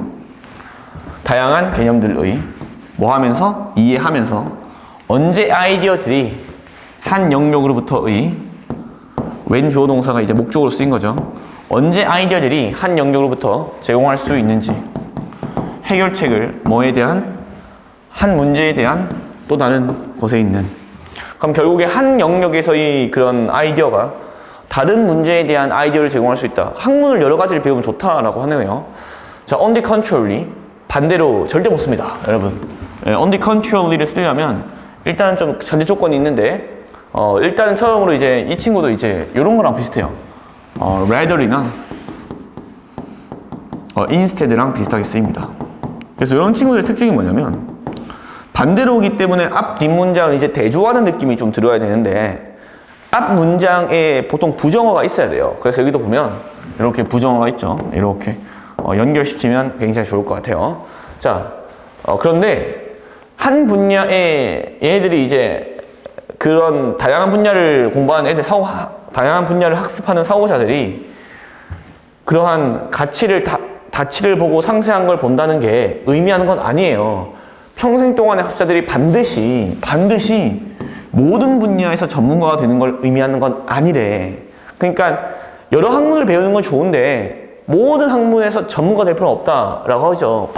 다양한 개념들의 뭐 하면서? 이해하면서 언제 아이디어들이 한 영역으로부터의, 웬 주어 동사가 이제 목적으로 쓰인 거죠. 언제 아이디어들이 한 영역으로부터 제공할 수 있는지, 해결책을 뭐에 대한? 한 문제에 대한 또 다른 곳에 있는. 그럼 결국에 한 영역에서의 그런 아이디어가 다른 문제에 대한 아이디어를 제공할 수 있다. 학문을 여러 가지를 배우면 좋다라고 하네요. 자, on the contrary, 반대로 절대 못 씁니다, 여러분. on the contrary를 쓰려면 일단은 좀 전제 조건이 있는데, 일단은 처음으로 이제 이 친구도 이제 이런 거랑 비슷해요. rather이나 instead랑 비슷하게 쓰입니다. 그래서 이런 친구들의 특징이 뭐냐면, 반대로 오기 때문에 앞 뒷문장을 이제 대조하는 느낌이 좀 들어야 되는데, 앞 문장에 보통 부정어가 있어야 돼요. 그래서 여기도 보면 이렇게 부정어가 있죠. 이렇게 연결시키면 굉장히 좋을 것 같아요. 자, 그런데 한 분야에 얘네들이 이제 그런 다양한 분야를 공부하는 애들, 다양한 분야를 학습하는 사고자들이 그러한 가치를 보고 상세한 걸 본다는 게 의미하는 건 아니에요. 평생 동안의 학자들이 반드시 모든 분야에서 전문가가 되는 걸 의미하는 건 아니래. 그러니까 여러 학문을 배우는 건 좋은데 모든 학문에서 전문가 될 필요는 없다라고 하죠.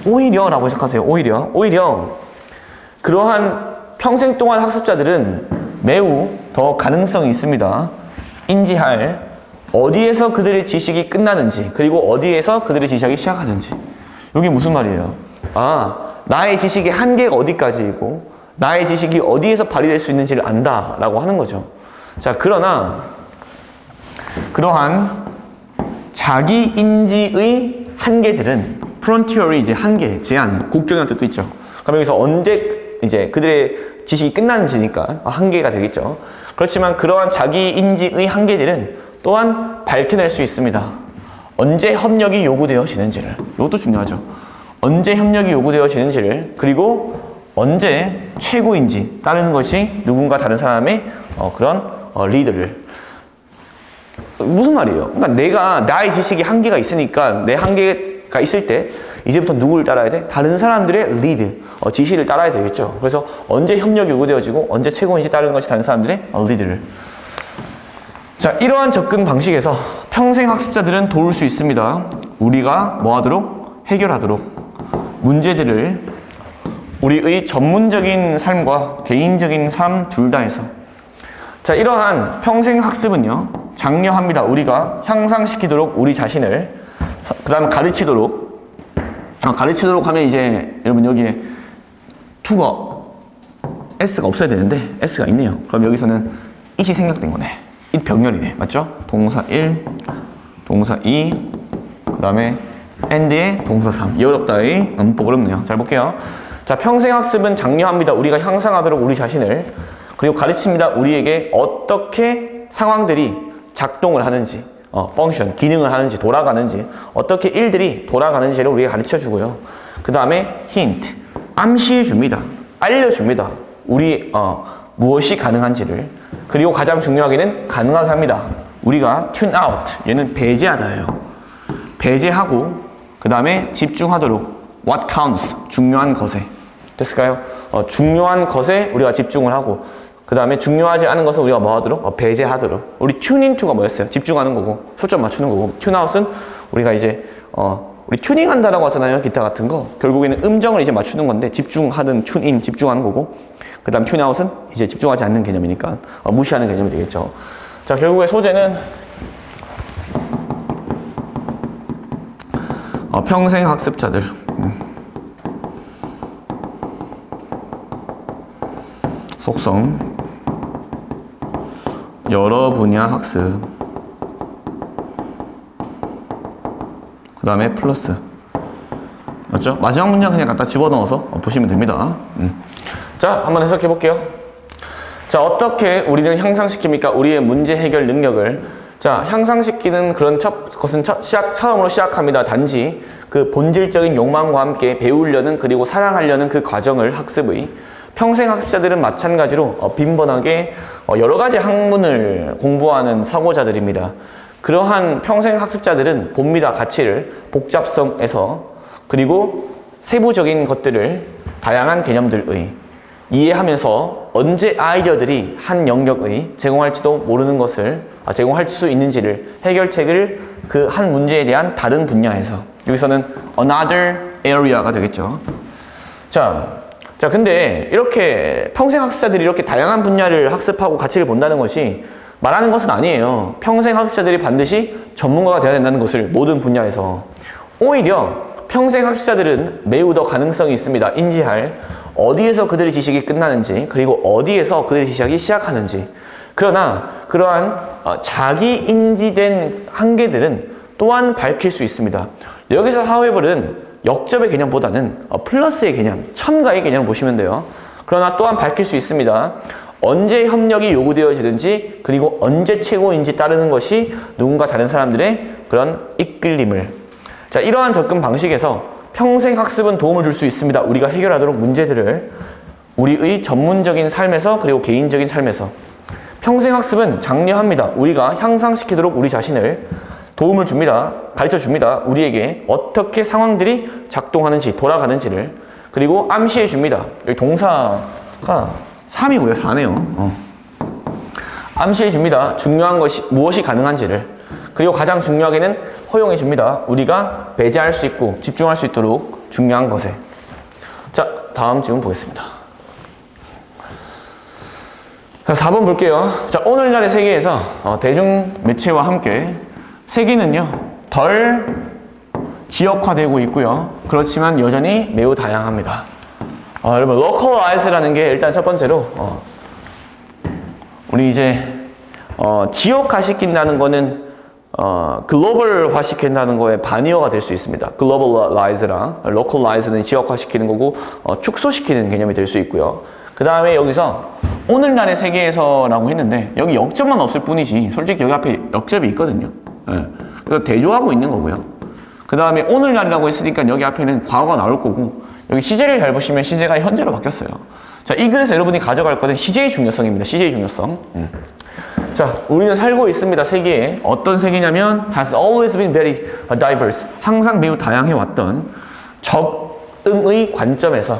오히려라고 생각하세요. 오히려 그러한 평생 동안 학습자들은 매우 더 가능성이 있습니다. 인지할 어디에서 그들의 지식이 끝나는지, 그리고 어디에서 그들의 지식이 시작하는지. 이게 무슨 말이에요? 나의 지식의 한계가 어디까지이고 나의 지식이 어디에서 발휘될 수 있는지를 안다라고 하는 거죠. 자, 그러나 그러한 자기 인지의 한계들은 frontier의 이제 한계, 제한, 국경이라는 뜻도 있죠. 그럼 여기서 언제 이제 그들의 지식이 끝나는지니까 한계가 되겠죠. 그렇지만 그러한 자기 인지의 한계들은 또한 밝혀낼 수 있습니다. 언제 협력이 요구되어지는지를. 이것도 중요하죠. 언제 협력이 요구되어지는지를, 그리고 언제 최고인지 따르는 것이 누군가 다른 사람의 그런 리드를. 무슨 말이에요? 그러니까 나의 지식이 한계가 있으니까, 내 한계가 있을 때 이제부터 누구를 따라야 돼? 다른 사람들의 리드, 지시를 따라야 되겠죠. 그래서 언제 협력이 요구되어지고 언제 최고인지 따르는 것이 다른 사람들의 리드를. 자, 이러한 접근 방식에서 평생 학습자들은 도울 수 있습니다. 우리가 뭐 하도록? 해결하도록. 문제들을 우리의 전문적인 삶과 개인적인 삶 둘 다 해서. 자, 이러한 평생 학습은요, 장려합니다. 우리가 향상시키도록 우리 자신을, 그 다음 가르치도록 하면 이제 여러분 여기에 to가 s가 없어야 되는데 s가 있네요. 그럼 여기서는 it이 생략된 거네. it 병렬이네. 맞죠? 동사 1, 동사 2, 그 다음에 and에 동사 3. 어렵다의 문법 어렵네요. 잘 볼게요. 자, 평생 학습은 장려합니다. 우리가 향상하도록 우리 자신을, 그리고 가르칩니다. 우리에게 어떻게 상황들이 작동을 하는지, 펑션, 기능을 하는지, 돌아가는지, 어떻게 일들이 돌아가는지를 우리가 가르쳐 주고요. 그 다음에 힌트, 암시해 줍니다. 알려줍니다. 우리 무엇이 가능한지를. 그리고 가장 중요하게는 가능하게 합니다. 우리가 tune out, 얘는 배제하다예요. 배제하고 그 다음에 집중하도록 what counts, 중요한 것에. 됐을까요? 중요한 것에 우리가 집중을 하고, 그 다음에 중요하지 않은 것은 우리가 뭐 하도록? 배제하도록. 우리 tune into가 뭐였어요? 집중하는 거고, 초점 맞추는 거고, tune out은 우리가 이제 우리 튜닝한다라고 하잖아요. 기타 같은 거. 결국에는 음정을 이제 맞추는 건데, 집중하는 tune in, 집중하는 거고, 그 다음 tune out은 이제 집중하지 않는 개념이니까 무시하는 개념이 되겠죠. 자, 결국에 소재는 평생 학습자들. 속성, 여러 분야 학습, 그 다음에 플러스. 맞죠? 마지막 문장 그냥 갖다 집어넣어서 보시면 됩니다. 자, 한번 해석해 볼게요. 자, 어떻게 우리는 향상시킵니까? 우리의 문제 해결 능력을. 자, 향상시키는 그런 것은 처음으로 시작합니다. 단지 그 본질적인 욕망과 함께 배우려는, 그리고 사랑하려는 그 과정을 학습의. 평생 학습자들은 마찬가지로 빈번하게 여러 가지 학문을 공부하는 사고자들입니다. 그러한 평생 학습자들은 봅니다. 가치를 복잡성에서, 그리고 세부적인 것들을 다양한 개념들의 이해하면서 언제 아이디어들이 한 영역의 제공할지도 모르는 것을 제공할 수 있는지를, 해결책을 그 한 문제에 대한 다른 분야에서, 여기서는 another area가 되겠죠. 자, 근데 이렇게 평생 학습자들이 이렇게 다양한 분야를 학습하고 가치를 본다는 것이 말하는 것은 아니에요. 평생 학습자들이 반드시 전문가가 되어야 된다는 것을, 모든 분야에서. 오히려 평생 학습자들은 매우 더 가능성이 있습니다. 인지할 어디에서 그들의 지식이 끝나는지, 그리고 어디에서 그들의 지식이 시작하는지. 그러나 그러한 자기 인지된 한계들은 또한 밝힐 수 있습니다. 여기서 however는 역접의 개념보다는 플러스의 개념, 첨가의 개념을 보시면 돼요. 그러나 또한 밝힐 수 있습니다. 언제 협력이 요구되어지든지, 그리고 언제 최고인지 따르는 것이 누군가 다른 사람들의 그런 이끌림을. 자, 이러한 접근 방식에서 평생 학습은 도움을 줄 수 있습니다. 우리가 해결하도록 문제들을 우리의 전문적인 삶에서, 그리고 개인적인 삶에서. 평생 학습은 장려합니다. 우리가 향상시키도록 우리 자신을 도움을 줍니다. 가르쳐 줍니다. 우리에게 어떻게 상황들이 작동하는지, 돌아가는지를. 그리고 암시해 줍니다. 여기 동사가 3이고요. 4네요. 암시해 줍니다. 중요한 것이 무엇이 가능한지를. 그리고 가장 중요하게는 허용해 줍니다. 우리가 배제할 수 있고 집중할 수 있도록 중요한 것에. 자, 다음 질문 보겠습니다. 자, 4번 볼게요. 자, 오늘날의 세계에서 대중 매체와 함께 세계는요, 덜 지역화되고 있고요. 그렇지만 여전히 매우 다양합니다. 여러분, localize라는 게 일단 첫 번째로 우리 이제 지역화시킨다는 거는 글로벌화 시킨다는 거에 반의어가 될 수 있습니다. globalize랑 localize는 지역화시키는 거고 축소시키는 개념이 될 수 있고요. 그 다음에 여기서 오늘날의 세계에서라고 했는데 여기 역접만 없을 뿐이지 솔직히 여기 앞에 역접이 있거든요. 네. 그래서 대조하고 있는 거고요. 그 다음에 오늘날이라고 했으니까 여기 앞에는 과거가 나올 거고, 여기 시제를 잘 보시면 시제가 현재로 바뀌었어요. 자, 이 글에서 여러분이 가져갈 거는 시제의 중요성입니다. 시제의 중요성. 자, 우리는 살고 있습니다. 세계에. 어떤 세계냐면 has always been very diverse. 항상 매우 다양해 왔던 적응의 관점에서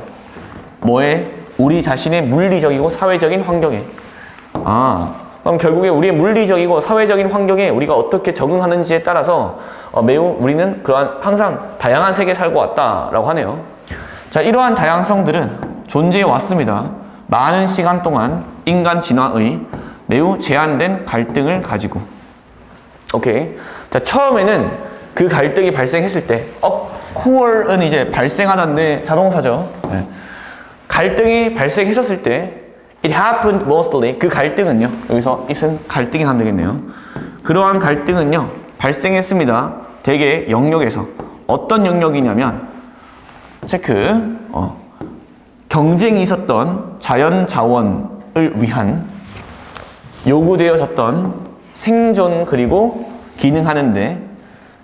뭐에? 우리 자신의 물리적이고 사회적인 환경에. 그럼 결국에 우리의 물리적이고 사회적인 환경에 우리가 어떻게 적응하는지에 따라서 매우 우리는 그러한 항상 다양한 세계에 살고 왔다라고 하네요. 자, 이러한 다양성들은 존재해 왔습니다. 많은 시간 동안 인간 진화의 매우 제한된 갈등을 가지고. 오케이. 자, 처음에는 그 갈등이 발생했을 때, occur은 이제 발생하다인데 자동사죠. 네. 갈등이 발생했었을 때, it happened mostly. 그 갈등은요. 여기서 it은 갈등이 하면 되겠네요. 그러한 갈등은요. 발생했습니다. 대개 영역에서. 어떤 영역이냐면, 체크. 경쟁이 있었던 자연 자원을 위한 요구되어졌던 생존 그리고 기능하는데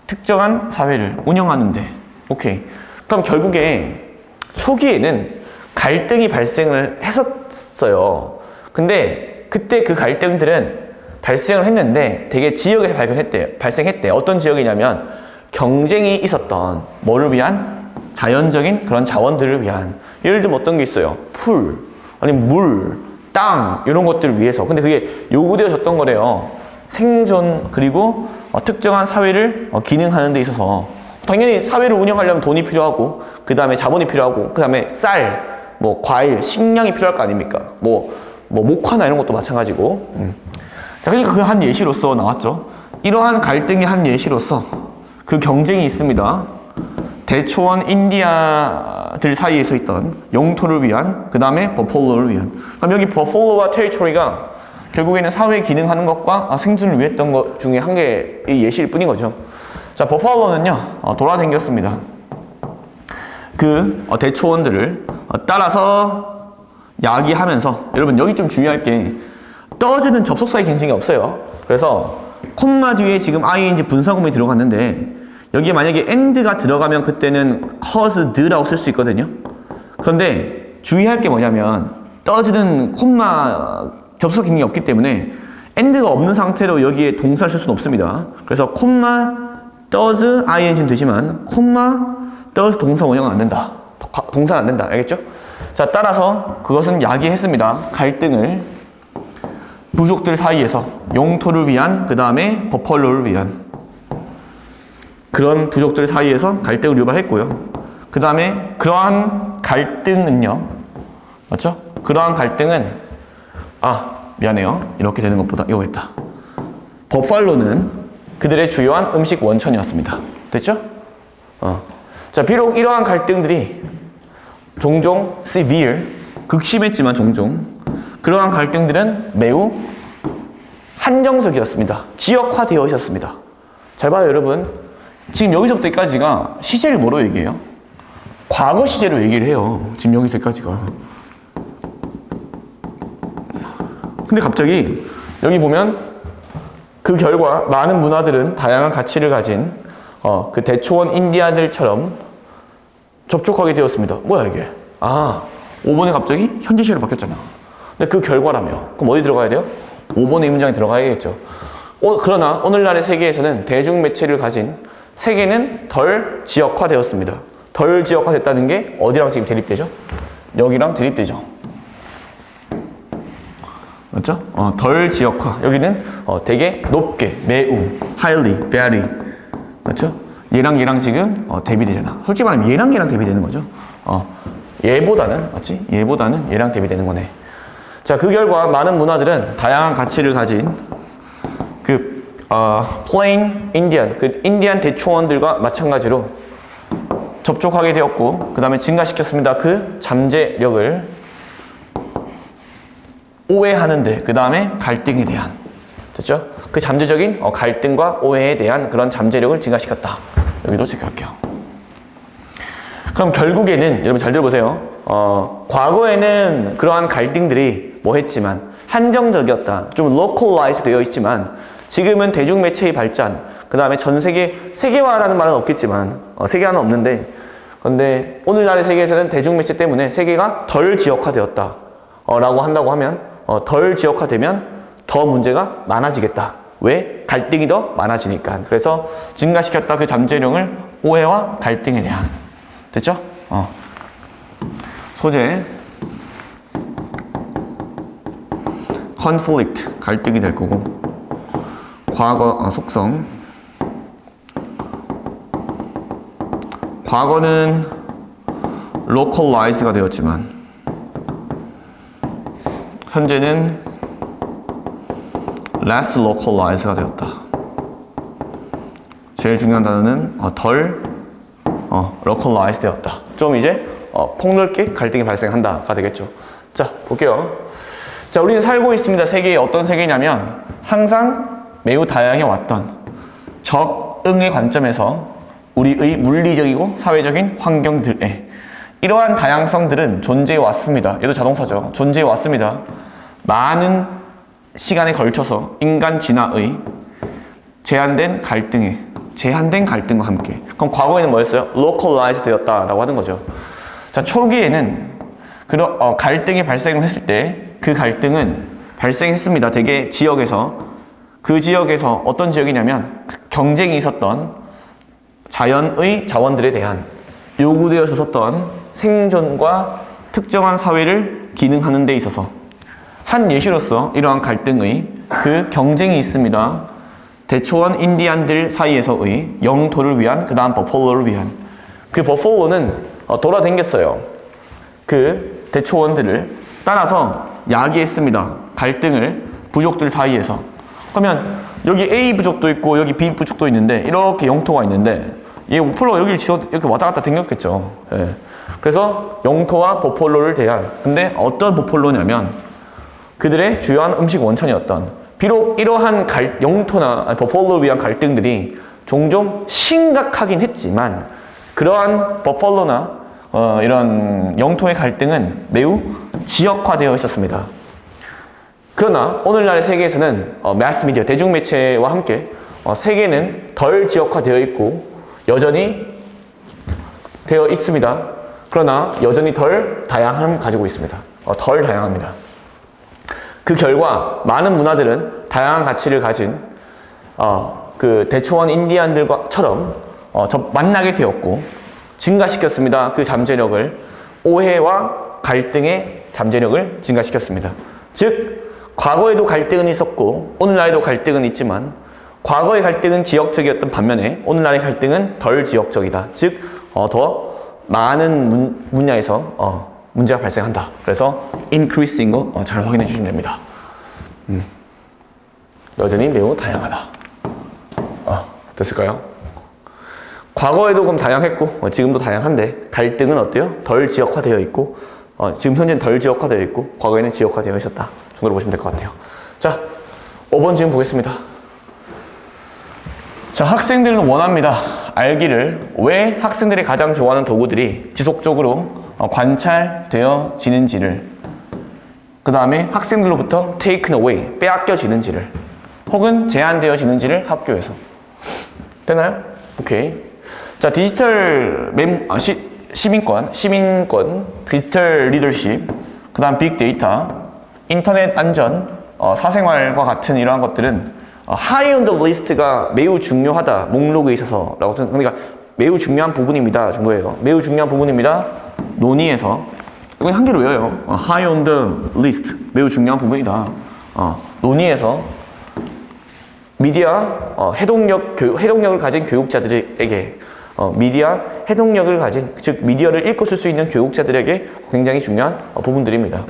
특정한 사회를 운영하는데. 오케이. 그럼 결국에 초기에는 갈등이 발생을 했었어요. 근데 그때 그 갈등들은 발생을 했는데 되게 지역에서 발생했대. 어떤 지역이냐면 경쟁이 있었던 뭐를 위한? 자연적인 그런 자원들을 위한. 예를 들면 어떤 게 있어요? 풀, 아니면 물, 땅 이런 것들을 위해서. 근데 그게 요구되어졌던 거래요. 생존 그리고 특정한 사회를 기능하는 데 있어서 당연히 사회를 운영하려면 돈이 필요하고 그 다음에 자본이 필요하고 그 다음에 쌀, 뭐 과일, 식량이 필요할 거 아닙니까? 뭐 목화나 이런 것도 마찬가지고. 자, 그러니까 그 한 예시로서 나왔죠. 이러한 갈등의 한 예시로서 그 경쟁이 있습니다. 대초원 인디아들 사이에서 있던 영토를 위한, 그 다음에 버폴로를 위한. 그럼 여기 버폴로와 테리토리가 결국에는 사회 기능하는 것과 생존을 위했던 것 중에 한 개의 예시일 뿐인 거죠. 자, 버폴로는요, 돌아다녔습니다. 그 대초원들을 따라서 야기하면서, 여러분 여기 좀 주의할 게 does는 접속사의 경쟁이 없어요. 그래서 콤마 뒤에 지금 ing 분사구문이 들어갔는데 여기에 만약에 and가 들어가면 그때는 caused라고 쓸 수 있거든요. 그런데 주의할 게 뭐냐면 does는 콤마 접속 기능이 없기 때문에 and가 없는 상태로 여기에 동사를 쓸 수는 없습니다. 그래서 콤마 does ing는 되지만 콤마 does 동사 원형은 안 된다. 동사는 안 된다. 알겠죠? 자, 따라서 그것은 야기했습니다. 갈등을 부족들 사이에서 영토를 위한, 그 다음에 버펄로를 위한 그런 부족들 사이에서 갈등을 유발했고요. 그 다음에 그러한 갈등은요, 맞죠? 그러한 갈등은 미안해요. 이렇게 되는 것보다 이거겠다. 버팔로는 그들의 주요한 음식 원천이었습니다. 됐죠? 자, 비록 이러한 갈등들이 종종 severe, 극심했지만 종종 그러한 갈등들은 매우 한정적이었습니다. 지역화되어 있었습니다. 잘 봐요, 여러분. 지금 여기서부터 여기까지가 시제를 뭐로 얘기해요? 과거 시제로 얘기를 해요. 지금 여기서 여기까지가. 근데 갑자기 여기 보면 그 결과 많은 문화들은 다양한 가치를 가진 그 대초원 인디아들처럼 접촉하게 되었습니다. 뭐야 이게? 5번에 갑자기 현재 시제로 바뀌었잖아. 근데 그 결과라며. 그럼 어디 들어가야 돼요? 5번의 문장에 들어가야겠죠. 그러나 오늘날의 세계에서는 대중매체를 가진 세계는 덜 지역화되었습니다. 덜 지역화됐다는 게 어디랑 지금 대립되죠? 여기랑 대립되죠. 맞죠? 덜 지역화. 여기는 되게 높게, 매우, highly, very. 맞죠? 얘랑 지금 대비되잖아. 솔직히 말하면 얘랑 대비되는 거죠. 얘보다는, 맞지? 얘보다는 얘랑 대비되는 거네. 자, 그 결과 많은 문화들은 다양한 가치를 가진 plain Indian, 그 인디안 대초원들과 마찬가지로 접촉하게 되었고, 그 다음에 증가시켰습니다. 그 잠재력을 오해하는데, 그 다음에 갈등에 대한, 됐죠? 그 잠재적인 갈등과 오해에 대한 그런 잠재력을 증가시켰다. 여기도 체크할게요. 그럼 결국에는 여러분 잘 들어보세요. 과거에는 그러한 갈등들이 뭐 했지만 한정적이었다. 좀 localize 되어 있지만 지금은 대중매체의 발전, 그 다음에 전 세계화라는 말은 없겠지만, 세계화는 없는데, 근데 오늘날의 세계에서는 대중매체 때문에 세계가 덜 지역화되었다. 라고 한다고 하면, 덜 지역화되면 더 문제가 많아지겠다. 왜? 갈등이 더 많아지니까. 그래서 증가시켰다. 그 잠재력을 오해와 갈등에 대한. 됐죠? 소재. conflict. 갈등이 될 거고. 과거, 속성. 과거는 localize가 되었지만 현재는 less localized가 되었다. 제일 중요한 단어는 덜 localized 되었다. 좀 이제 폭넓게 갈등이 발생한다가 되겠죠. 자, 볼게요. 자, 우리는 살고 있습니다. 세계에 어떤 세계냐면 항상 매우 다양해 왔던 적응의 관점에서 우리의 물리적이고 사회적인 환경들에 이러한 다양성들은 존재해 왔습니다. 얘도 자동사죠. 존재해 왔습니다. 많은 시간에 걸쳐서 인간 진화의 제한된 갈등과 함께. 그럼 과거에는 뭐였어요? localized 되었다라고 하는 거죠. 자, 초기에는 그런 갈등이 발생을 했을 때 그 갈등은 발생했습니다. 대개 지역에서 그 지역에서 어떤 지역이냐면 경쟁이 있었던 자연의 자원들에 대한 요구되어서 썼던 생존과 특정한 사회를 기능하는 데 있어서 한 예시로서 이러한 갈등의 그 경쟁이 있습니다. 대초원 인디안들 사이에서의 영토를 위한 그 다음 버폴로를 위한 그 버폴로는 돌아다녔어요. 그 대초원들을 따라서 야기했습니다. 갈등을 부족들 사이에서. 그러면 여기 A 부족도 있고 여기 B 부족도 있는데 이렇게 영토가 있는데 얘 버폴로가 여기를 이렇게 왔다 갔다 댕겼겠죠. 예. 그래서 영토와 버폴로를 대한 근데 어떤 버폴로냐면 그들의 주요한 음식 원천이었던 비록 이러한 영토나 버폴로를 위한 갈등들이 종종 심각하긴 했지만 그러한 버폴로나 이런 영토의 갈등은 매우 지역화되어 있었습니다. 그러나 오늘날의 세계에서는 매스미디어, 대중매체와 함께 세계는 덜 지역화되어 있고 여전히 되어 있습니다. 그러나 여전히 덜 다양함을 가지고 있습니다. 덜 다양합니다. 그 결과 많은 문화들은 다양한 가치를 가진 그 대초원 인디안들과처럼 만나게 되었고 증가시켰습니다. 그 잠재력을 오해와 갈등의 잠재력을 증가시켰습니다. 즉 과거에도 갈등은 있었고 오늘날에도 갈등은 있지만 과거의 갈등은 지역적이었던 반면에 오늘날의 갈등은 덜 지역적이다. 즉 더 많은 분야에서 문제가 발생한다. 그래서 increase인 거 잘 확인해 주시면 됩니다. 여전히 매우 다양하다. 됐을까요? 과거에도 그럼 다양했고 지금도 다양한데 갈등은 어때요? 덜 지역화되어 있고 지금 현재는 덜 지역화되어 있고 과거에는 지역화되어 있었다 정도로 보시면 될 것 같아요. 자, 5번 질문 보겠습니다. 자, 학생들은 원합니다. 알기를 왜 학생들이 가장 좋아하는 도구들이 지속적으로 관찰되어지는지를 그 다음에 학생들로부터 taken away, 빼앗겨지는지를 혹은 제한되어지는지를 학교에서 되나요? 오케이. 자, 디지털 시민권, 디지털 리더십, 그 다음 빅데이터, 인터넷 안전, 사생활과 같은 이러한 것들은 high on the list가 매우 중요하다, 목록에 있어서 라고 그러니까 매우 중요한 부분입니다 정도예요. 매우 중요한 부분입니다. 논의에서 이건 한 개로 외워요. high on the list, 매우 중요한 부분이다. 논의에서 미디어 해독력을 가진 교육자들에게 미디어 해독력을 가진 즉 미디어를 읽고 쓸 수 있는 교육자들에게 굉장히 중요한 부분들입니다.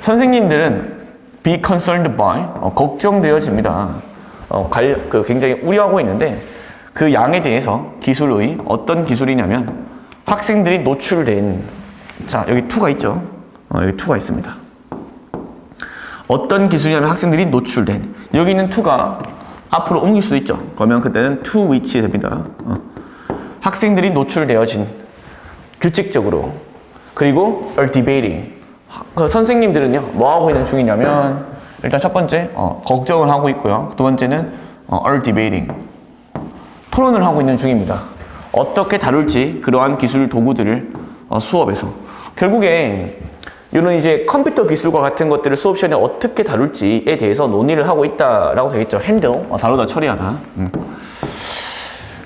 선생님들은 be concerned by 걱정되어집니다. 굉장히 우려하고 있는데 그 양에 대해서 기술의 어떤 기술이냐면 학생들이 노출된 자 여기 2가 있죠. 여기 2가 있습니다. 어떤 기술이냐면 학생들이 노출된 여기 있는 2가 앞으로 옮길 수도 있죠. 그러면 그때는 to which 됩니다. 학생들이 노출되어진 규칙적으로 그리고 are debating 그 선생님들은요 뭐 하고 있는 중이냐면 일단 첫 번째 걱정을 하고 있고요. 두 번째는 are debating 토론을 하고 있는 중입니다. 어떻게 다룰지 그러한 기술 도구들을 수업에서 결국에 이런 이제 컴퓨터 기술과 같은 것들을 수업 시간에 어떻게 다룰지에 대해서 논의를 하고 있다라고 되겠죠. 핸들 다루다 처리하다.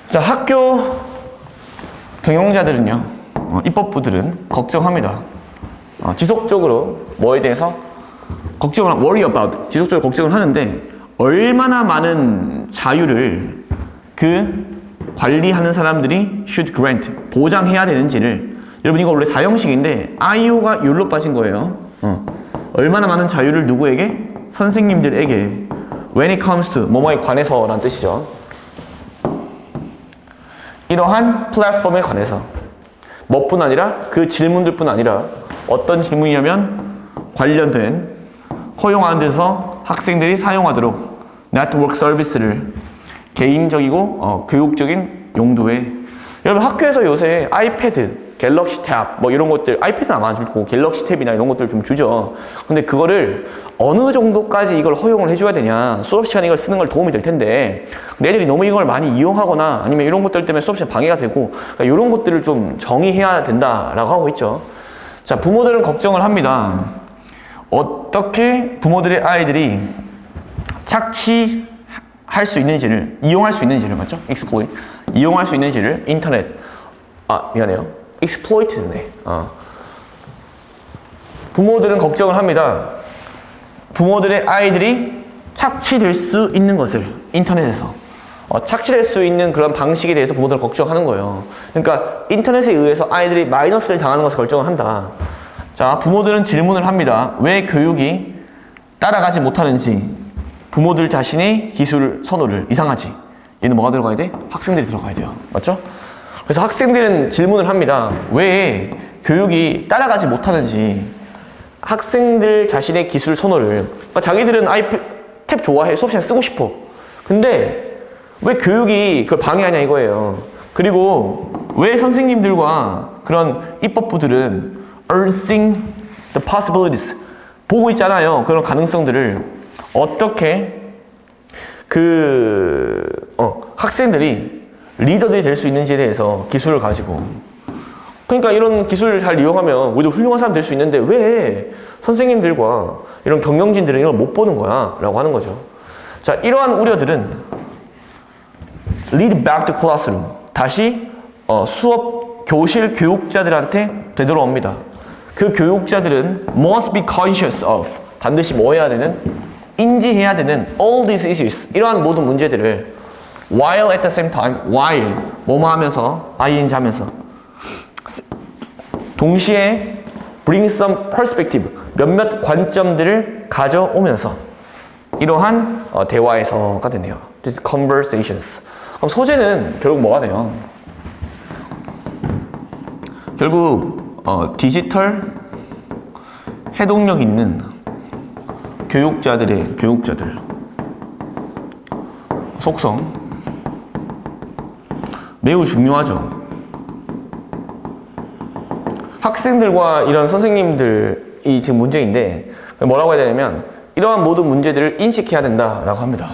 자, 학교 경영자들은요 입법부들은 걱정합니다. 지속적으로 뭐에 대해서 걱정을 worry about 지속적으로 걱정을 하는데 얼마나 많은 자유를 그 관리하는 사람들이 should grant 보장해야 되는지를 여러분 이거 원래 4형식인데 IO가 욜로 빠진 거예요. 얼마나 많은 자유를 누구에게? 선생님들에게. When it comes to 뭐뭐에 관해서 라는 뜻이죠. 이러한 플랫폼에 관해서 뭐뿐 아니라 그 질문들뿐 아니라 어떤 질문이냐면 관련된 허용하는 데서 학생들이 사용하도록 네트워크 서비스를 개인적이고 교육적인 용도에. 여러분 학교에서 요새 아이패드, 갤럭시 탭 뭐 이런 것들, 아이패드는 아마 안 주고 갤럭시 탭이나 이런 것들 좀 주죠. 근데 그거를 어느 정도까지 이걸 허용을 해줘야 되냐, 수업 시간에 이걸 쓰는 걸 도움이 될 텐데 애들이 너무 이걸 많이 이용하거나 아니면 이런 것들 때문에 수업 시간 방해가 되고, 그러니까 이런 것들을 좀 정의해야 된다라고 하고 있죠. 자, 부모들은 걱정을 합니다. 어떻게 부모들의 아이들이 착취할 수 있는지를, 이용할 수 있는지를, 맞죠? exploit, 이용할 수 있는지를 인터넷, 미안해요, exploited네. 부모들은 걱정을 합니다. 부모들의 아이들이 착취될 수 있는 것을 인터넷에서 착취될 수 있는 그런 방식에 대해서 부모들은 걱정하는 거예요. 그러니까 인터넷에 의해서 아이들이 마이너스를 당하는 것을 걱정을 한다. 자, 부모들은 질문을 합니다. 왜 교육이 따라가지 못하는지, 부모들 자신의 기술 선호를. 이상하지? 얘는 뭐가 들어가야 돼? 학생들이 들어가야 돼요. 맞죠? 그래서 학생들은 질문을 합니다. 왜 교육이 따라가지 못하는지, 학생들 자신의 기술 선호를. 그러니까 자기들은 탭 좋아해, 수업 시간에 쓰고 싶어. 근데 왜 교육이 그걸 방해하냐 이거예요. 그리고 왜 선생님들과 그런 입법부들은 are seeing the possibilities, 보고 있잖아요. 그런 가능성들을. 어떻게 학생들이 리더들이 될 수 있는지에 대해서 기술을 가지고. 그러니까 이런 기술을 잘 이용하면 우리도 훌륭한 사람 될 수 있는데 왜 선생님들과 이런 경영진들은 이걸 못 보는 거야? 라고 하는 거죠. 자, 이러한 우려들은 lead back to classroom, 다시 수업 교실 교육자들한테 되돌아옵니다. 그 교육자들은 must be conscious of, 반드시 뭐 해야 되는? 인지해야 되는 all these issues, 이러한 모든 문제들을 while at the same time, while 뭐뭐 하면서, ing 하면서 동시에 bring some perspective, 몇몇 관점들을 가져오면서 이러한 대화에서가 되네요. These conversations. 그럼 소재는 결국 뭐가 돼요? 결국 디지털 해독력 있는 교육자들 속성 매우 중요하죠. 학생들과 이런 선생님들이 지금 문제인데 뭐라고 해야 되냐면 이러한 모든 문제들을 인식해야 된다라고 합니다.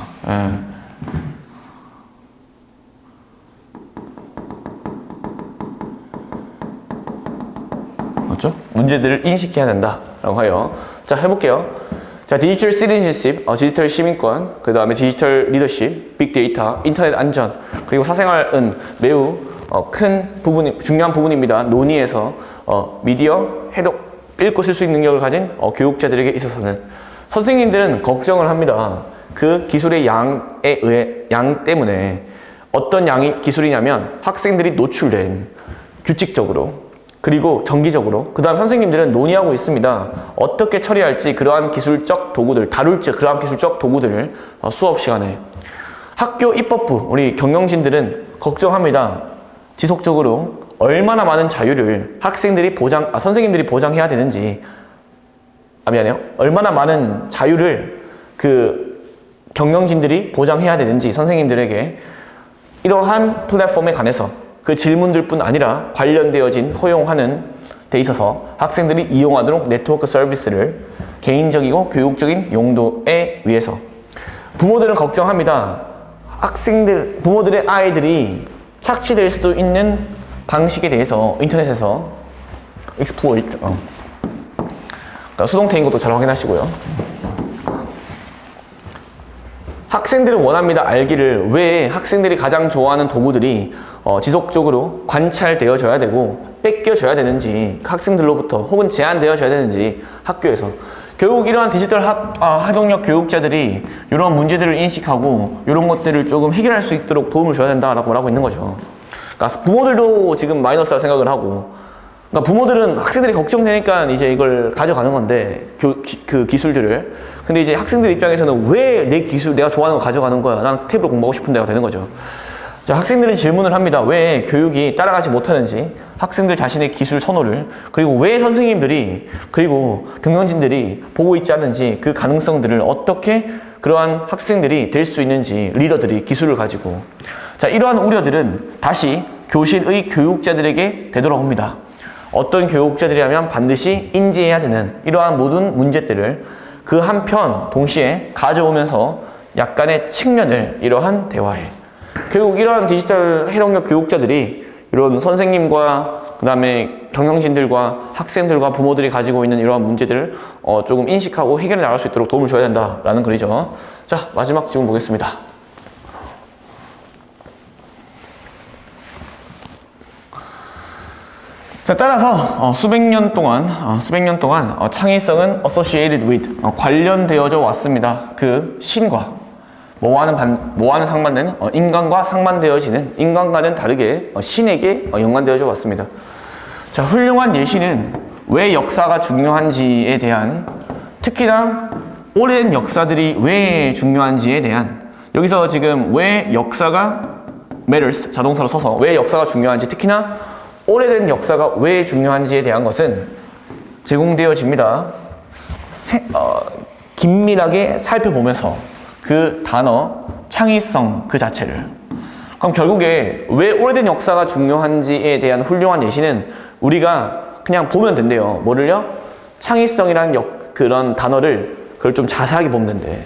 맞죠? 문제들을 인식해야 된다라고 해요. 자, 해볼게요. 자, 디지털 시티즌십, 디지털 시민권, 그 다음에 디지털 리더십, 빅데이터, 인터넷 안전, 그리고 사생활은 매우 중요한 부분입니다. 논의에서 미디어, 해독, 읽고 쓸 수 있는 능력을 가진 교육자들에게 있어서는 선생님들은 걱정을 합니다. 그 기술의 양 때문에 어떤 양이 기술이냐면 학생들이 노출된 규칙적으로 그리고 정기적으로, 그 다음 선생님들은 논의하고 있습니다. 어떻게 처리할지 그러한 기술적 도구들, 다룰지 그러한 기술적 도구들을 수업 시간에. 학교 입법부, 우리 경영진들은 걱정합니다. 지속적으로 얼마나 많은 자유를 선생님들이 보장해야 되는지, 미안해요. 얼마나 많은 자유를 경영진들이 보장해야 되는지 선생님들에게 이러한 플랫폼에 관해서 그 질문들뿐 아니라 관련되어진 허용하는 데 있어서 학생들이 이용하도록 네트워크 서비스를 개인적이고 교육적인 용도에 위해서. 부모들은 걱정합니다. 부모들의 아이들이 착취될 수도 있는 방식에 대해서 인터넷에서 exploit, 그러니까 수동태인 것도 잘 확인하시고요. 학생들은 원합니다. 알기를. 왜 학생들이 가장 좋아하는 도구들이 지속적으로 관찰되어져야 되고 뺏겨져야 되는지, 학생들로부터 혹은 제한되어져야 되는지 학교에서. 결국 이러한 디지털 학용력 교육자들이 이런 문제들을 인식하고 이런 것들을 조금 해결할 수 있도록 도움을 줘야 된다라고 말하고 있는 거죠. 그러니까 부모들도 지금 마이너스라 생각을 하고 그러니까 부모들은 학생들이 걱정되니까 이제 이걸 가져가는 건데 그 기술들을. 근데 이제 학생들 입장에서는 왜 내 기술 내가 좋아하는 거 가져가는 거야? 난 탭으로 공부하고 싶은데가 되는 거죠. 자, 학생들은 질문을 합니다. 왜 교육이 따라가지 못하는지, 학생들 자신의 기술 선호를, 그리고 왜 선생님들이 그리고 경영진들이 보고 있지 않은지 그 가능성들을 어떻게 그러한 학생들이 될 수 있는지 리더들이 기술을 가지고. 자, 이러한 우려들은 다시 교실의 교육자들에게 되돌아옵니다. 어떤 교육자들이라면 반드시 인지해야 되는 이러한 모든 문제들을 그 한편 동시에 가져오면서 약간의 측면을 이러한 대화에, 결국 이러한 디지털 해동력 교육자들이 이런 선생님과 그 다음에 경영진들과 학생들과 부모들이 가지고 있는 이러한 문제들을 조금 인식하고 해결해 나갈 수 있도록 도움을 줘야 된다라는 글이죠. 자, 마지막 질문 보겠습니다. 자, 따라서 수백 년 동안 창의성은 associated with, 관련되어져 왔습니다. 그 신과 뭐와는 상반되는 인간과 상반되어지는, 인간과는 다르게 신에게 연관되어져 왔습니다. 자, 훌륭한 예시는 왜 역사가 중요한지에 대한, 특히나 오랜 역사들이 왜 중요한지에 대한, 여기서 지금 왜 역사가 matters, 자동사로 써서 왜 역사가 중요한지, 특히나 오래된 역사가 왜 중요한지에 대한 것은 제공되어집니다. 긴밀하게 살펴보면서 그 단어, 창의성 그 자체를. 그럼 결국에 왜 오래된 역사가 중요한지에 대한 훌륭한 예시는 우리가 그냥 보면 된대요. 뭐를요? 창의성이라는 그런 단어를 그걸 좀 자세하게 보면 된대.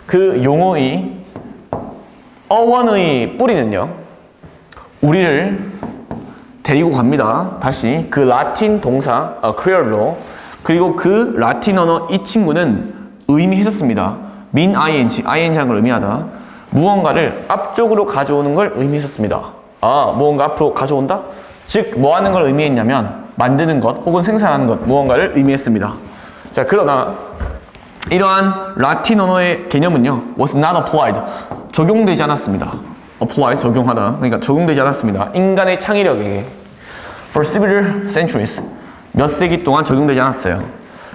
그 용어의 어원의 뿌리는요, 우리를 데리고 갑니다. 다시 그 라틴 동사 creole로. 그리고 그 라틴 언어 이 친구는 의미했었습니다. min ing, ing한 걸 의미하다. 무언가를 앞쪽으로 가져오는 걸 의미했었습니다. 아, 무언가 앞으로 가져온다? 즉, 뭐 하는 걸 의미했냐면 만드는 것 혹은 생산하는 것, 무언가를 의미했습니다. 자, 그러나 이러한 라틴 언어의 개념은요, was not applied, 적용되지 않았습니다. apply, 적용하다. 그러니까 적용되지 않았습니다. 인간의 창의력에게 for several centuries, 몇 세기 동안 적용되지 않았어요.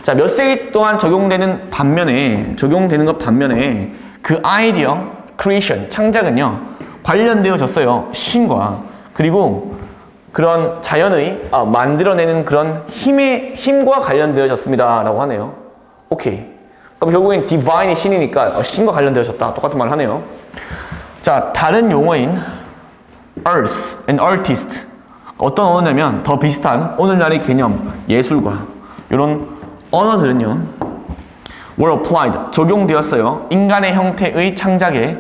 자, 몇 세기 동안 적용되는 것 반면에 그 아이디어, creation, 창작은요, 관련되어졌어요. 신과, 그리고 그런 자연의 만들어내는 그런 힘과 관련되어졌습니다. 라고 하네요. 오케이. 그럼 결국엔 divine이 신이니까 신과 관련되어졌다. 똑같은 말을 하네요. 자, 다른 용어인 earth and artist, 어떤 언어냐면 더 비슷한 오늘날의 개념, 예술가, 이런 언어들은요, were applied, 적용되었어요. 인간의 형태의 창작에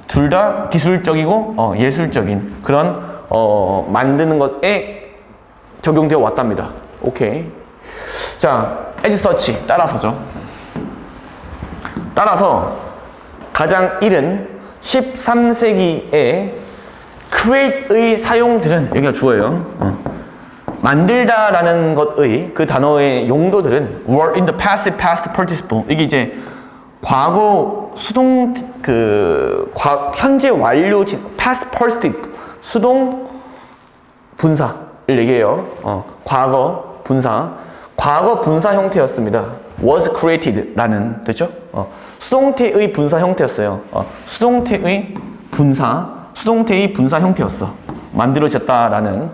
둘 다 기술적이고 예술적인 그런 만드는 것에 적용되어 왔답니다. 오케이. 자, as such, 따라서죠. 따라서 가장 이른 13세기에 create의 사용들은, 여기가 주어예요. 만들다라는 것의 그 단어의 용도들은 were in the passive past participle. 이게 이제 과거 수동 현재 완료 past participle 수동 분사를 얘기해요. 과거 분사 형태였습니다. was created라는, 됐죠? 수동태의 분사 형태였어요. 수동태의 분사 형태였어. 만들어졌다라는.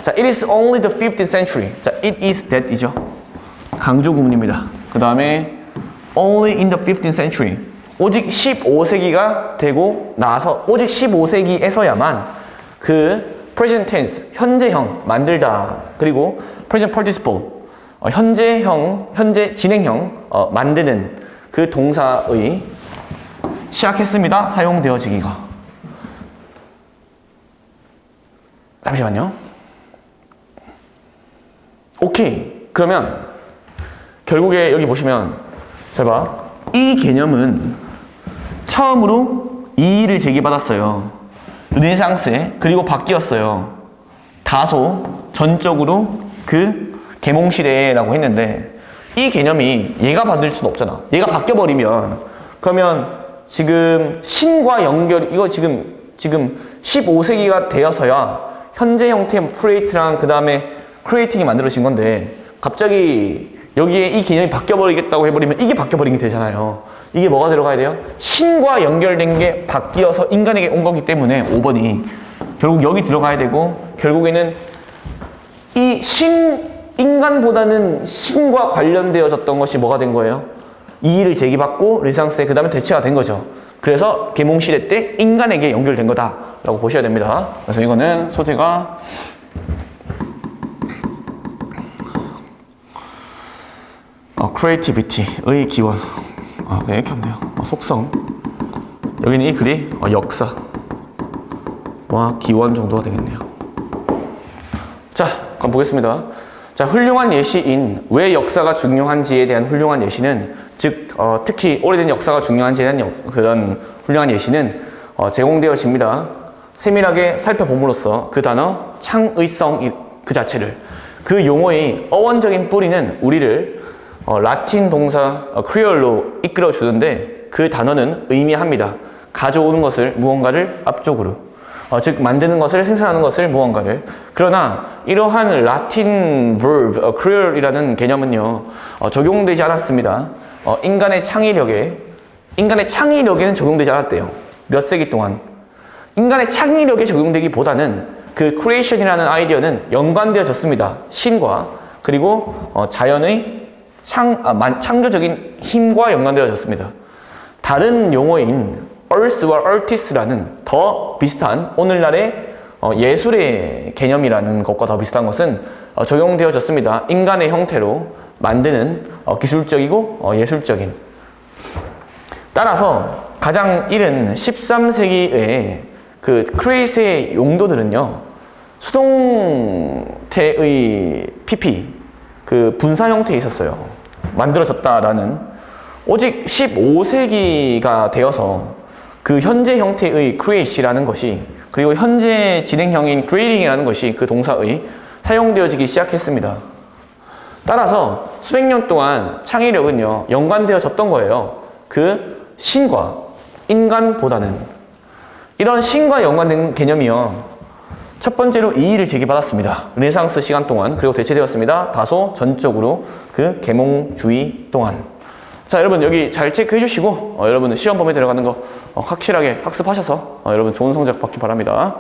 자, it is only the 15th century. 자, it is that이죠. 강조 구문입니다. 그 다음에 only in the 15th century. 오직 15세기가 되고 나서, 오직 15세기에서야만 그 present tense, 현재형, 만들다, 그리고 present participle, 현재 진행형, 만드는 그 동사의 시작했습니다. 사용되어지기가. 잠시만요. 오케이. 그러면 결국에 여기 보시면, 잘 봐. 이 개념은 처음으로 이의를 제기받았어요. 르네상스에. 그리고 바뀌었어요. 다소 전적으로 그 계몽시대라고 했는데, 이 개념이 얘가 받을 수는 없잖아. 얘가 바뀌어버리면, 그러면 지금 신과 연결, 이거 지금 15세기가 되어서야 현재 형태의 프레이트랑 그 다음에 creating이 만들어진 건데 갑자기 여기에 이 개념이 바뀌어버리겠다고 해버리면 이게 바뀌어버리게 되잖아요. 이게 뭐가 들어가야 돼요? 신과 연결된 게 바뀌어서 인간에게 온 거기 때문에 5번이 결국 여기 들어가야 되고, 결국에는 이 인간보다는 신과 관련되어졌던 것이 뭐가 된 거예요? 이의를 제기받고 르네상스에 그 다음에 대체가 된 거죠. 그래서 계몽시대 때 인간에게 연결된 거다라고 보셔야 됩니다. 그래서 이거는 소재가 creativity의 기원. 그냥 이렇게 하면 돼요. 속성. 여기는 이 글이 역사와 기원 정도가 되겠네요. 자, 그럼 보겠습니다. 자, 훌륭한 예시인 왜 역사가 중요한지에 대한 훌륭한 예시는, 즉 특히 오래된 역사가 중요한지에 대한 그런 훌륭한 예시는 제공되어집니다. 세밀하게 살펴봄으로써 그 단어 창의성 그 자체를, 그 용어의 어원적인 뿌리는 우리를 라틴 동사 크리올로 이끌어 주는데, 그 단어는 의미합니다. 가져오는 것을, 무언가를 앞쪽으로, 즉 만드는 것을, 생산하는 것을, 무언가를. 그러나 이러한 라틴 verb creol이라는 개념은요 적용되지 않았습니다. 인간의 창의력에는 적용되지 않았대요. 몇 세기 동안. 인간의 창의력에 적용되기보다는 그 creation이라는 아이디어는 연관되어졌습니다. 신과, 그리고 자연의 창조적인 힘과 연관되어졌습니다. 다른 용어인 earth와 artist라는 더 비슷한 오늘날의 예술의 개념이라는 것과 더 비슷한 것은 적용되어졌습니다. 인간의 형태로 만드는 기술적이고 예술적인. 따라서 가장 이른 13세기의 그 크레이스의 용도들은요, 수동태의 PP, 그 분사 형태에 있었어요. 만들어졌다라는. 오직 15세기가 되어서 그 현재 형태의 create이라는 것이, 그리고 현재 진행형인 creating이라는 것이 그 동사의 사용되어지기 시작했습니다. 따라서 수백 년 동안 창의력은요 연관되어졌던 거예요. 그 신과, 인간보다는. 이런 신과 연관된 개념이요, 첫 번째로 이의를 제기받았습니다. 르네상스 시간 동안. 그리고 대체되었습니다. 다소 전적으로 그 계몽주의 동안. 자, 여러분 여기 잘 체크해 주시고 여러분은 시험 범위에 들어가는 거 확실하게 학습하셔서 여러분 좋은 성적 받기 바랍니다.